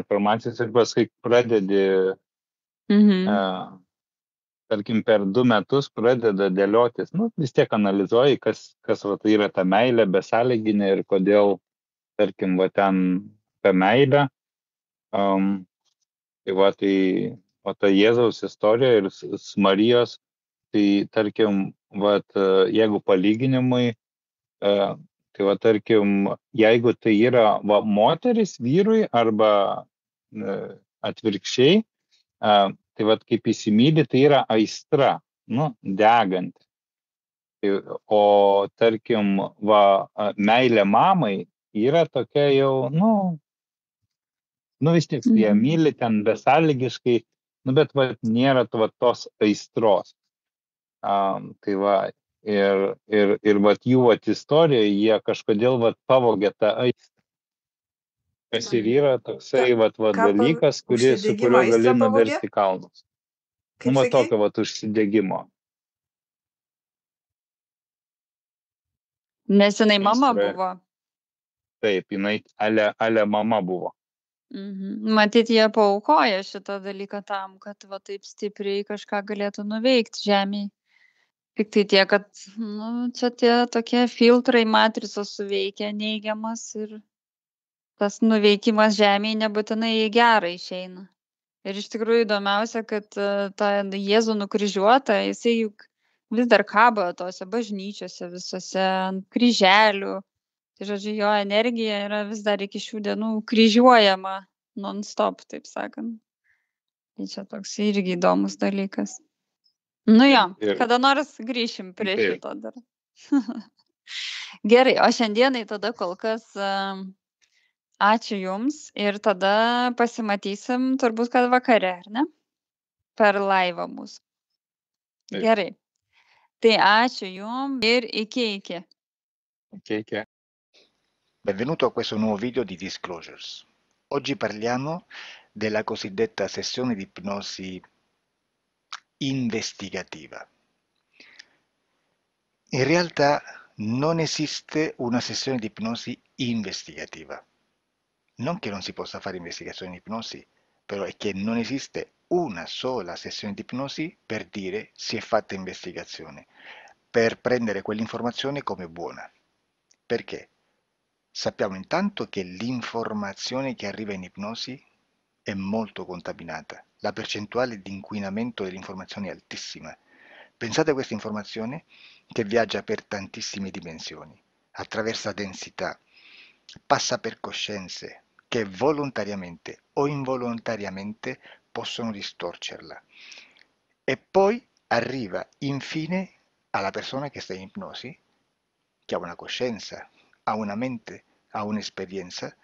ir paskui pradedi, tarkim, per 2 metus pradeda dėliotis, vis tiek analizuoji, kas yra ta meilė besąlyginė ir kodėl, tarkim, ten ta meilė. Tai ta Jėzaus istorija ir Marijos, tai tarkim, jeigu palyginimui, tai tarkim, jeigu tai yra moteris vyrui arba atvirkščiai, tai kaip įsimyli, tai yra aistra, deganti. O tarkim, meilė mamai yra tokia jau, vis tiek jie myli ten besąlygiškai, bet nėra tos aistros. Ir jų istorijoje jie kažkodėl pavogė tą aistrą. Kas ir yra toksai dalykas, su kuriuo gali nuversti kalnus. Tokio užsidegimo. Nes jinai mama buvo. Taip, jinai ale mama buvo. Matyt, jie paaukoja šitą dalyką tam, kad taip stipriai kažką galėtų nuveikti žemėje. Tik tai tiek, kad čia tie tokie filtrai matricos suveikia neigiamas ir tas nuveikimas žemėje nebūtinai į gerą išeina. Ir iš tikrųjų įdomiausia, kad ta Jėzų nukryžiuota, jisai juk vis dar kaba tose bažnyčiose visose ant kryželių. Tai žodžiu, jo energija yra vis dar iki šių dienų kryžiuojama non-stop, taip sakant. Tai čia toks irgi įdomus dalykas. Jo, kada nors grįšim prie šito dar. Gerai, o šiandienai tada kol kas ačiū Jums ir tada pasimatysim turbūt, kad vakare, ar ne? Per laivą mūsų. Gerai. Tai ačiū Jums ir iki. Iki. Benvenuto a questo nuovo video di Disclosures. Oggi parliamo della cosiddetta sessione di ipnosi investigativa. In realtà non esiste una sessione di ipnosi investigativa. Non che non si possa fare investigazione di ipnosi, però è che non esiste una sola sessione di ipnosi per dire si è fatta investigazione, per prendere quell'informazione come buona. Perché? Sappiamo intanto che l'informazione che arriva in ipnosi è molto contaminata. La percentuale di inquinamento dell'informazione è altissima. Pensate a questa informazione che viaggia per tantissime dimensioni, attraversa densità, passa per coscienze che volontariamente o involontariamente possono distorcerla. E poi arriva infine alla persona che sta in ipnosi, che ha una coscienza, ha una mente, ha un'esperienza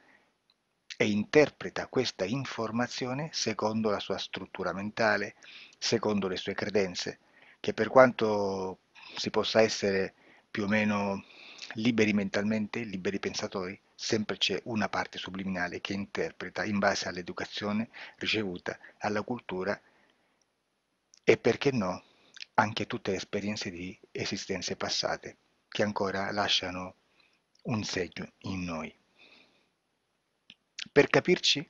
e interpreta questa informazione secondo la sua struttura mentale, secondo le sue credenze, che per quanto si possa essere più o meno liberi mentalmente, liberi pensatori, sempre c'è una parte subliminale che interpreta in base all'educazione ricevuta, alla cultura e perché no, anche tutte le esperienze di esistenze passate che ancora lasciano un segno in noi. Per capirci,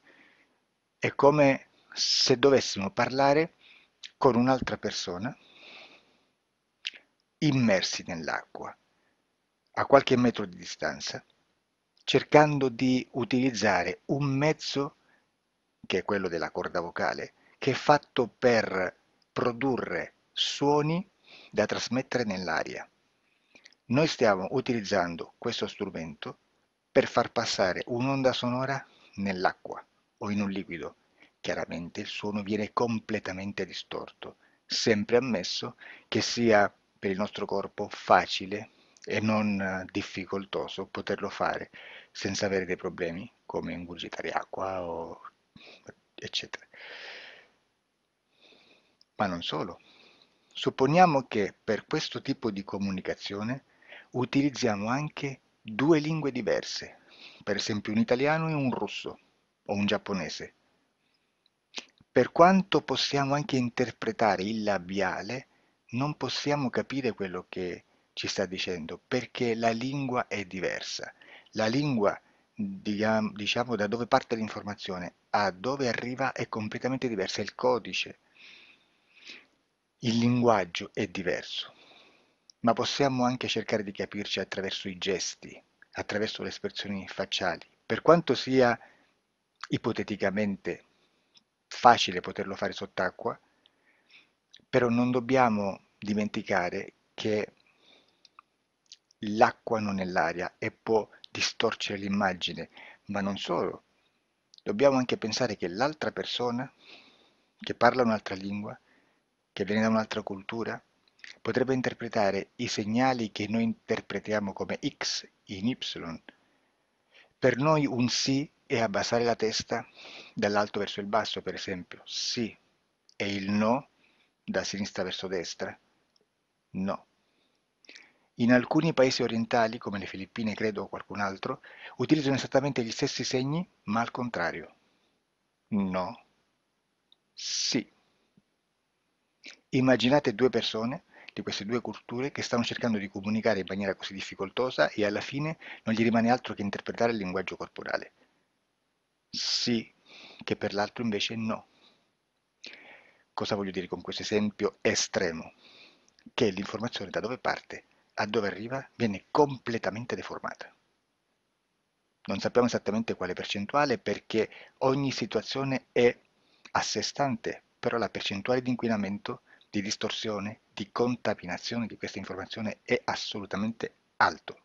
è come se dovessimo parlare con un'altra persona immersi nell'acqua, a qualche metro di distanza, cercando di utilizzare un mezzo, che è quello della corda vocale, che è fatto per produrre suoni da trasmettere nell'aria. Noi stiamo utilizzando questo strumento per far passare un'onda sonora nell'acqua o in un liquido. Chiaramente il suono viene completamente distorto, sempre ammesso che sia per il nostro corpo facile e non difficoltoso poterlo fare senza avere dei problemi come ingurgitare acqua o eccetera. Ma non solo. Supponiamo che per questo tipo di comunicazione utilizziamo anche due lingue diverse, per esempio un italiano e un russo o un giapponese. Per quanto possiamo anche interpretare il labiale, non possiamo capire quello che ci sta dicendo perché la lingua è diversa. La lingua, diciamo, da dove parte l'informazione a dove arriva è completamente diversa, è il codice. Il linguaggio è diverso, ma possiamo anche cercare di capirci attraverso i gesti, attraverso le espressioni facciali. Per quanto sia ipoteticamente facile poterlo fare sott'acqua, però non dobbiamo dimenticare che l'acqua non è l'aria e può distorcere l'immagine, ma non solo. Dobbiamo anche pensare che l'altra persona, che parla un'altra lingua, che viene da un'altra cultura, potrebbe interpretare i segnali che noi interpretiamo come X in Y. Per noi un sì è abbassare la testa dall'alto verso il basso, per esempio, sì, e il no da sinistra verso destra, no. In alcuni paesi orientali, come le Filippine credo o qualcun altro, utilizzano esattamente gli stessi segni, ma al contrario. No, sì. Immaginate due persone di queste due culture che stanno cercando di comunicare in maniera così difficoltosa e alla fine non gli rimane altro che interpretare il linguaggio corporale. Sì, che per l'altro invece no. Cosa voglio dire con questo esempio estremo? Che l'informazione da dove parte a dove arriva viene completamente deformata. Non sappiamo esattamente quale percentuale perché ogni situazione è a sé stante, però la percentuale di inquinamento, di distorsione, di contaminazione di questa informazione è assolutamente alto.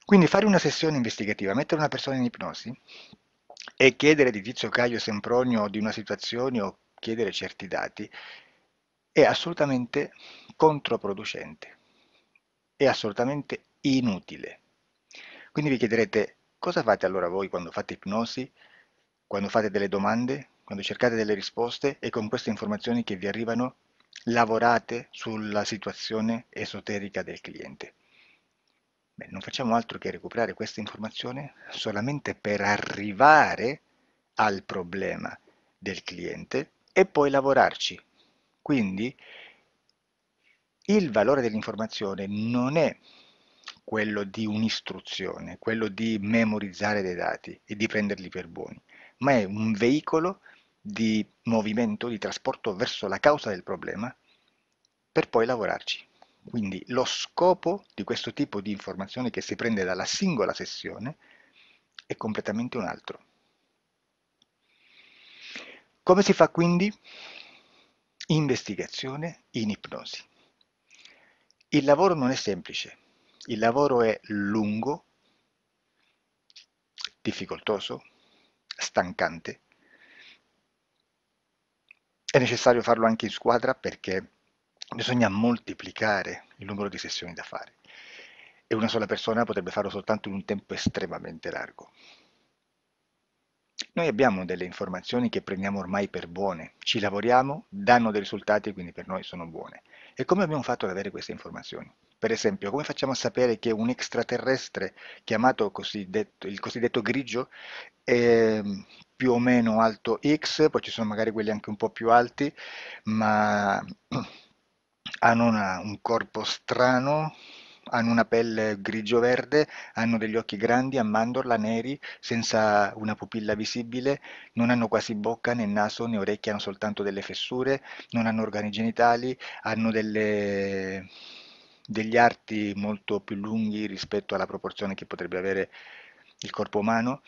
Quindi fare una sessione investigativa, mettere una persona in ipnosi e chiedere di Tizio Caio Sempronio di una situazione o chiedere certi dati è assolutamente controproducente, è assolutamente inutile. Quindi vi chiederete cosa fate allora voi quando fate ipnosi, quando fate delle domande, quando cercate delle risposte e con queste informazioni che vi arrivano lavorate sulla situazione esoterica del cliente. Beh, non facciamo altro che recuperare questa informazione solamente per arrivare al problema del cliente e poi lavorarci. Quindi il valore dell'informazione non è quello di un'istruzione, quello di memorizzare dei dati e di prenderli per buoni, ma è un veicolo di movimento, di trasporto verso la causa del problema per poi lavorarci. Quindi lo scopo di questo tipo di informazione che si prende dalla singola sessione è completamente un altro. Come si fa quindi? Investigazione in ipnosi. Il lavoro non è semplice, il lavoro è lungo, difficoltoso, stancante. È necessario farlo anche in squadra perché bisogna moltiplicare il numero di sessioni da fare e una sola persona potrebbe farlo soltanto in un tempo estremamente largo. Noi abbiamo delle informazioni che prendiamo ormai per buone, ci lavoriamo, danno dei risultati e quindi per noi sono buone. E come abbiamo fatto ad avere queste informazioni? Per esempio, come facciamo a sapere che un extraterrestre chiamato il cosiddetto grigio è più o meno alto X, poi ci sono magari quelli anche un po' più alti, ma hanno un corpo strano, hanno una pelle grigio-verde, hanno degli occhi grandi a mandorla neri, senza una pupilla visibile, non hanno quasi bocca né naso né orecchie, hanno soltanto delle fessure, non hanno organi genitali, hanno degli arti molto più lunghi rispetto alla proporzione che potrebbe avere il corpo umano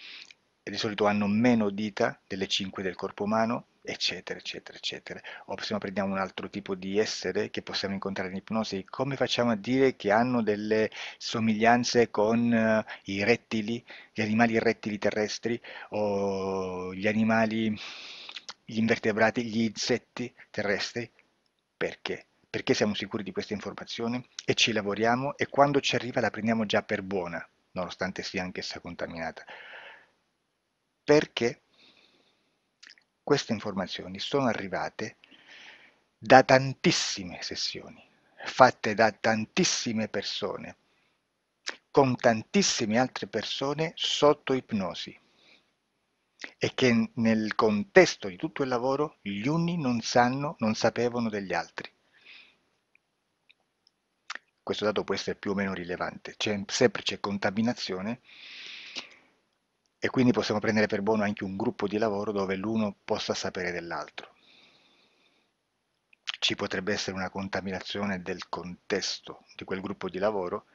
e di solito hanno meno dita delle 5 del corpo umano, eccetera, eccetera, eccetera. O se no prendiamo un altro tipo di essere che possiamo incontrare in ipnosi, come facciamo a dire che hanno delle somiglianze con i rettili, gli animali rettili terrestri o gli invertebrati, gli insetti terrestri? Perché? Perché siamo sicuri di questa informazione e ci lavoriamo e quando ci arriva la prendiamo già per buona, nonostante sia anch'essa contaminata. Perché queste informazioni sono arrivate da tantissime sessioni, fatte da tantissime persone, con tantissime altre persone sotto ipnosi e che nel contesto di tutto il lavoro gli uni non sapevano degli altri. Questo dato può essere più o meno rilevante, sempre c'è contaminazione e quindi possiamo prendere per buono anche un gruppo di lavoro dove l'uno possa sapere dell'altro. Ci potrebbe essere una contaminazione del contesto di quel gruppo di lavoro,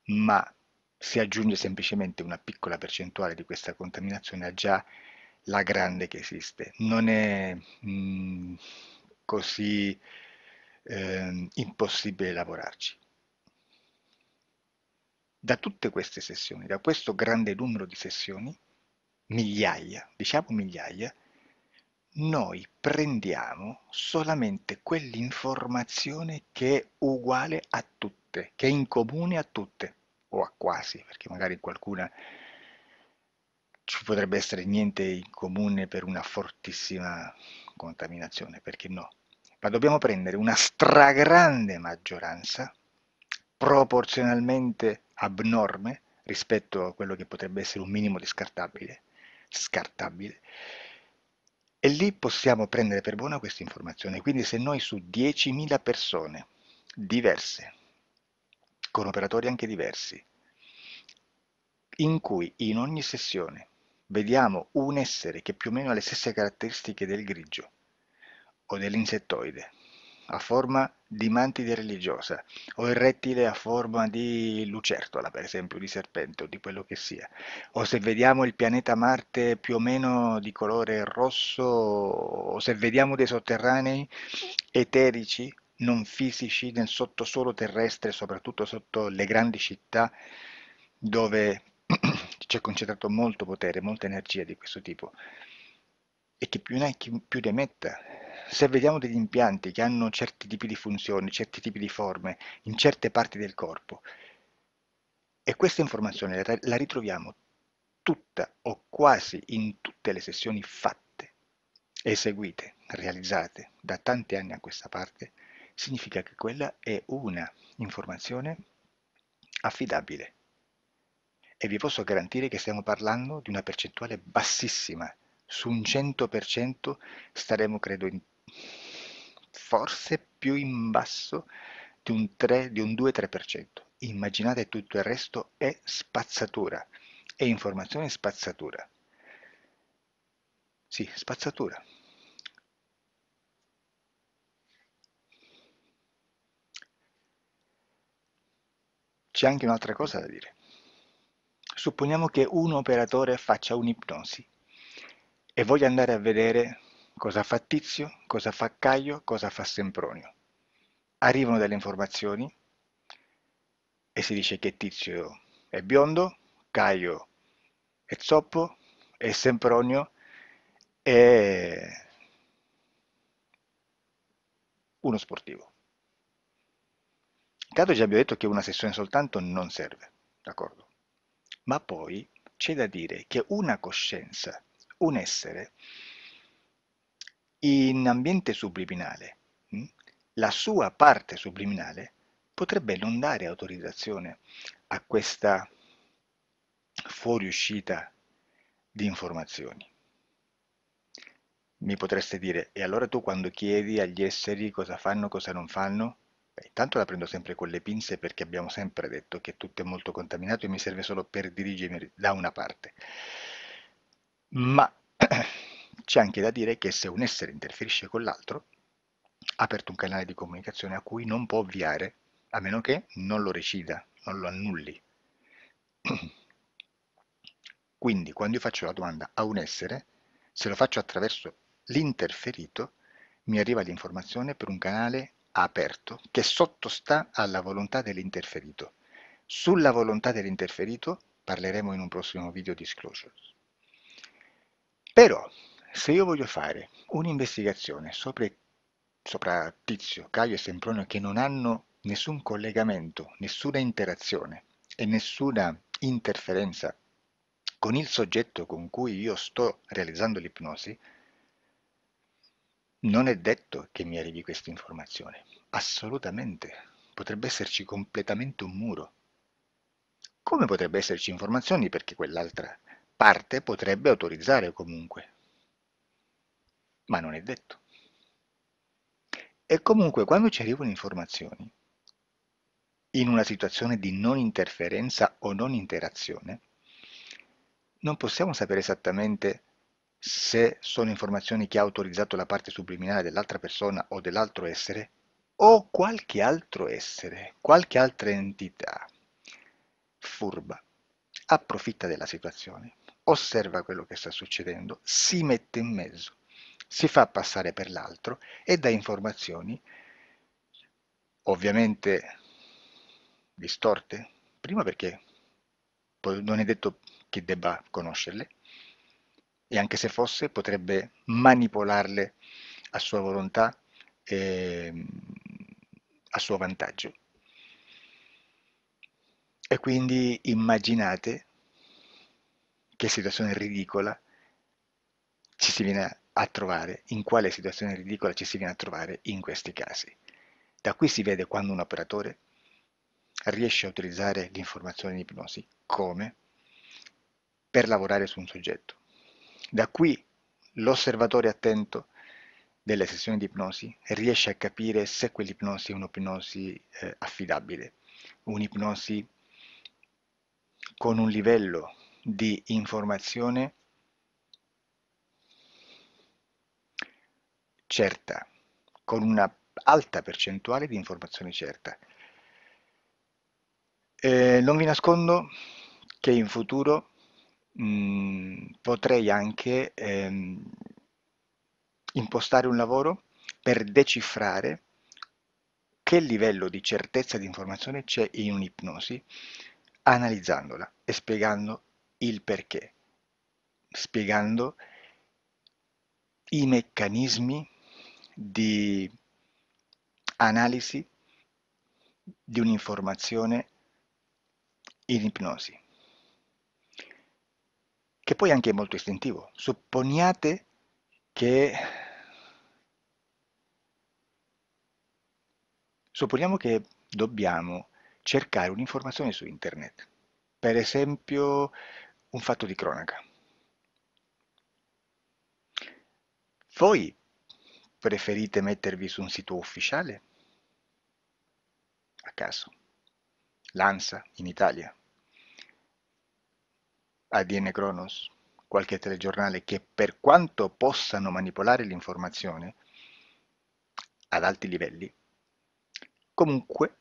ma si aggiunge semplicemente una piccola percentuale di questa contaminazione a già la grande che esiste. Non è così impossibile lavorarci. Da tutte queste sessioni, da questo grande numero di sessioni, migliaia, diciamo migliaia, noi prendiamo solamente quell'informazione che è uguale a tutte, che è in comune a tutte, o a quasi, perché magari qualcuna ci potrebbe essere niente in comune per una fortissima contaminazione, perché no? Ma dobbiamo prendere una stragrande maggioranza, proporzionalmente abnorme rispetto a quello che potrebbe essere un minimo di scartabile, e lì possiamo prendere per buona questa informazione. Quindi se noi su 10.000 persone diverse, con operatori anche diversi, in cui in ogni sessione vediamo un essere che più o meno ha le stesse caratteristiche del grigio o dell'insettoide, a forma di mantide religiosa, o il rettile a forma di lucertola, per esempio, di serpente o di quello che sia, o se vediamo il pianeta Marte più o meno di colore rosso, o se vediamo dei sotterranei eterici, non fisici, nel sottosuolo terrestre, soprattutto sotto le grandi città, dove c'è concentrato molto potere, molta energia di questo tipo, e che più ne hai più ne metta. Se vediamo degli impianti che hanno certi tipi di funzioni, certi tipi di forme in certe parti del corpo, e questa informazione la ritroviamo tutta o quasi in tutte le sessioni fatte, eseguite, realizzate da tanti anni a questa parte, significa che quella è una informazione affidabile. E vi posso garantire che stiamo parlando di una percentuale bassissima. Su un 100% staremo, credo, forse più in basso di un 2-3%. Immaginate tutto il resto è spazzatura, è informazione spazzatura. Sì, spazzatura. C'è anche un'altra cosa da dire. Supponiamo che un operatore faccia un'ipnosi e voglia andare a vedere cosa fa Tizio, cosa fa Caio, cosa fa Sempronio. Arrivano delle informazioni e si dice che Tizio è biondo, Caio è zoppo, è sempronio, è uno sportivo. Intanto già abbiamo detto che una sessione soltanto non serve, d'accordo? Ma poi c'è da dire che una coscienza, un essere, in ambiente subliminale, la sua parte subliminale potrebbe non dare autorizzazione a questa fuoriuscita di informazioni. Mi potreste dire, e allora tu quando chiedi agli esseri cosa fanno, cosa non fanno? Beh, intanto la prendo sempre con le pinze perché abbiamo sempre detto che tutto è molto contaminato e mi serve solo per dirigermi da una parte. Ma c'è anche da dire che se un essere interferisce con l'altro, ha aperto un canale di comunicazione a cui non può ovviare, a meno che non lo recida, non lo annulli. Quindi quando io faccio la domanda a un essere, se lo faccio attraverso l'interferito, mi arriva l'informazione per un canale aperto che sottostà alla volontà dell'interferito. Sulla volontà dell'interferito parleremo in un prossimo video disclosures. Però, se io voglio fare un'investigazione sopra Tizio, Caio e Sempronio che non hanno nessun collegamento, nessuna interazione e nessuna interferenza con il soggetto con cui io sto realizzando l'ipnosi, non è detto che mi arrivi questa informazione. Assolutamente. Potrebbe esserci completamente un muro. Come potrebbe esserci informazioni perché quell'altra parte potrebbe autorizzare comunque, ma non è detto. E comunque quando ci arrivano informazioni, in una situazione di non interferenza o non interazione, non possiamo sapere esattamente se sono informazioni che ha autorizzato la parte subliminale dell'altra persona o dell'altro essere, o qualche altro essere, qualche altra entità furba, approfitta della situazione, osserva quello che sta succedendo, si mette in mezzo, si fa passare per l'altro e dà informazioni ovviamente distorte, prima perché non è detto che debba conoscerle, e anche se fosse potrebbe manipolarle a sua volontà e a suo vantaggio. E quindi immaginate che situazione ridicola ci si viene a trovare, in quale situazione ridicola ci si viene a trovare in questi casi. Da qui si vede quando un operatore riesce a utilizzare l'informazione in ipnosi come per lavorare su un soggetto. Da qui l'osservatore attento delle sessioni di ipnosi riesce a capire se quell'ipnosi è un'ipnosi affidabile, un'ipnosi con un livello di informazione certa, con una alta percentuale di informazione certa. Non vi nascondo che in futuro potrei anche impostare un lavoro per decifrare che livello di certezza di informazione c'è in un'ipnosi, analizzandola e spiegando il perché, spiegando i meccanismi di analisi di un'informazione in ipnosi, che poi anche è molto istintivo. Supponiamo che dobbiamo cercare un'informazione su internet, per esempio un fatto di cronaca. Voi preferite mettervi su un sito ufficiale? A caso. L'ANSA in Italia, ADN Kronos, qualche telegiornale che per quanto possano manipolare l'informazione ad alti livelli, comunque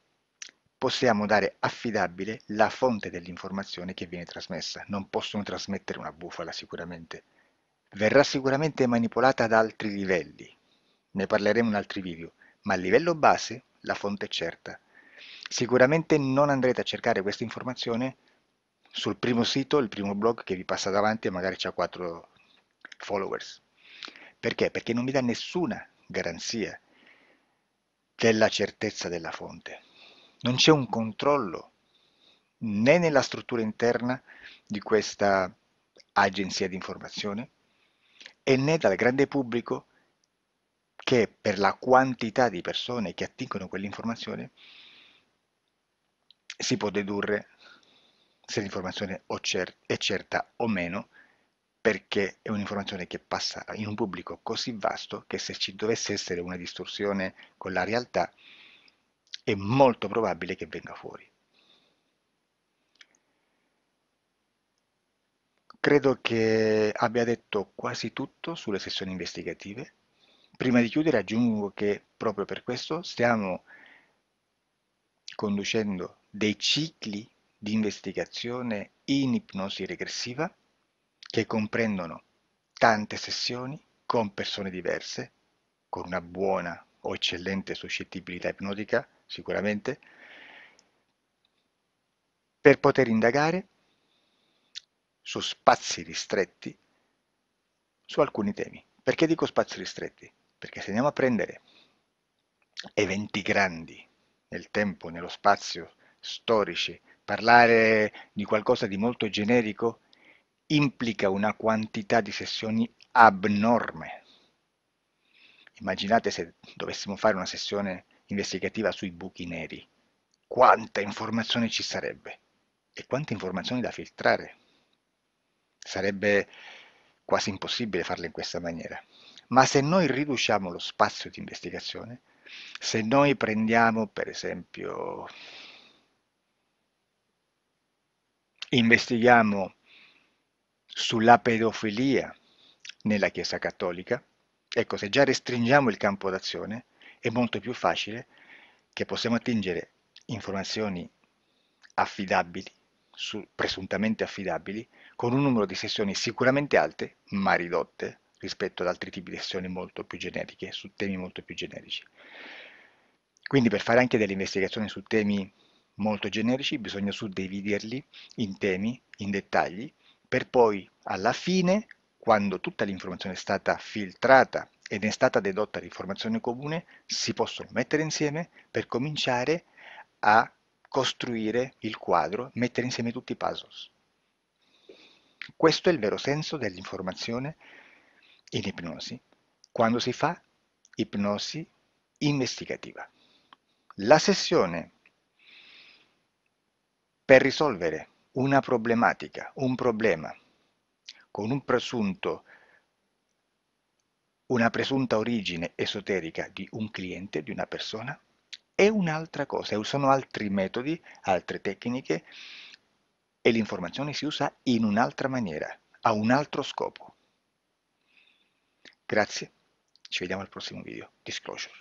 possiamo dare affidabile la fonte dell'informazione che viene trasmessa. Non possono trasmettere una bufala sicuramente. Verrà sicuramente manipolata ad altri livelli. Ne parleremo in altri video, ma a livello base la fonte è certa. Sicuramente non andrete a cercare questa informazione sul primo sito, il primo blog che vi passa davanti e magari c'ha 4 followers. Perché? Perché non vi dà nessuna garanzia della certezza della fonte. Non c'è un controllo né nella struttura interna di questa agenzia di informazione e né dal grande pubblico che per la quantità di persone che attingono quell'informazione si può dedurre se l'informazione è certa o meno, perché è un'informazione che passa in un pubblico così vasto che se ci dovesse essere una distorsione con la realtà è molto probabile che venga fuori. Credo che abbia detto quasi tutto sulle sessioni investigative. Prima di chiudere aggiungo che proprio per questo stiamo conducendo dei cicli di investigazione in ipnosi regressiva che comprendono tante sessioni con persone diverse, con una buona o eccellente suscettibilità ipnotica, sicuramente, per poter indagare su spazi ristretti su alcuni temi. Perché dico spazi ristretti? Perché se andiamo a prendere eventi grandi nel tempo, nello spazio, storici, parlare di qualcosa di molto generico implica una quantità di sessioni abnorme. Immaginate se dovessimo fare una sessione investigativa sui buchi neri, quanta informazione ci sarebbe e quante informazioni da filtrare. Sarebbe quasi impossibile farlo in questa maniera. Ma se noi riduciamo lo spazio di investigazione, se noi prendiamo per esempio, investighiamo sulla pedofilia nella Chiesa Cattolica, ecco, se già restringiamo il campo d'azione, è molto più facile che possiamo attingere informazioni affidabili, presuntamente affidabili, con un numero di sessioni sicuramente alte, ma ridotte rispetto ad altri tipi di sessioni molto più generiche, su temi molto più generici. Quindi per fare anche delle investigazioni su temi molto generici bisogna suddividerli in temi, in dettagli, per poi alla fine, quando tutta l'informazione è stata filtrata ed è stata dedotta l'informazione comune, si possono mettere insieme per cominciare a costruire il quadro, mettere insieme tutti i puzzles. Questo è il vero senso dell'informazione in ipnosi, quando si fa ipnosi investigativa. La sessione per risolvere una problematica, un problema, con una presunta origine esoterica di un cliente, di una persona, è un'altra cosa, sono altri metodi, altre tecniche e l'informazione si usa in un'altra maniera, ha un altro scopo. Grazie, ci vediamo al prossimo video. Disclosure.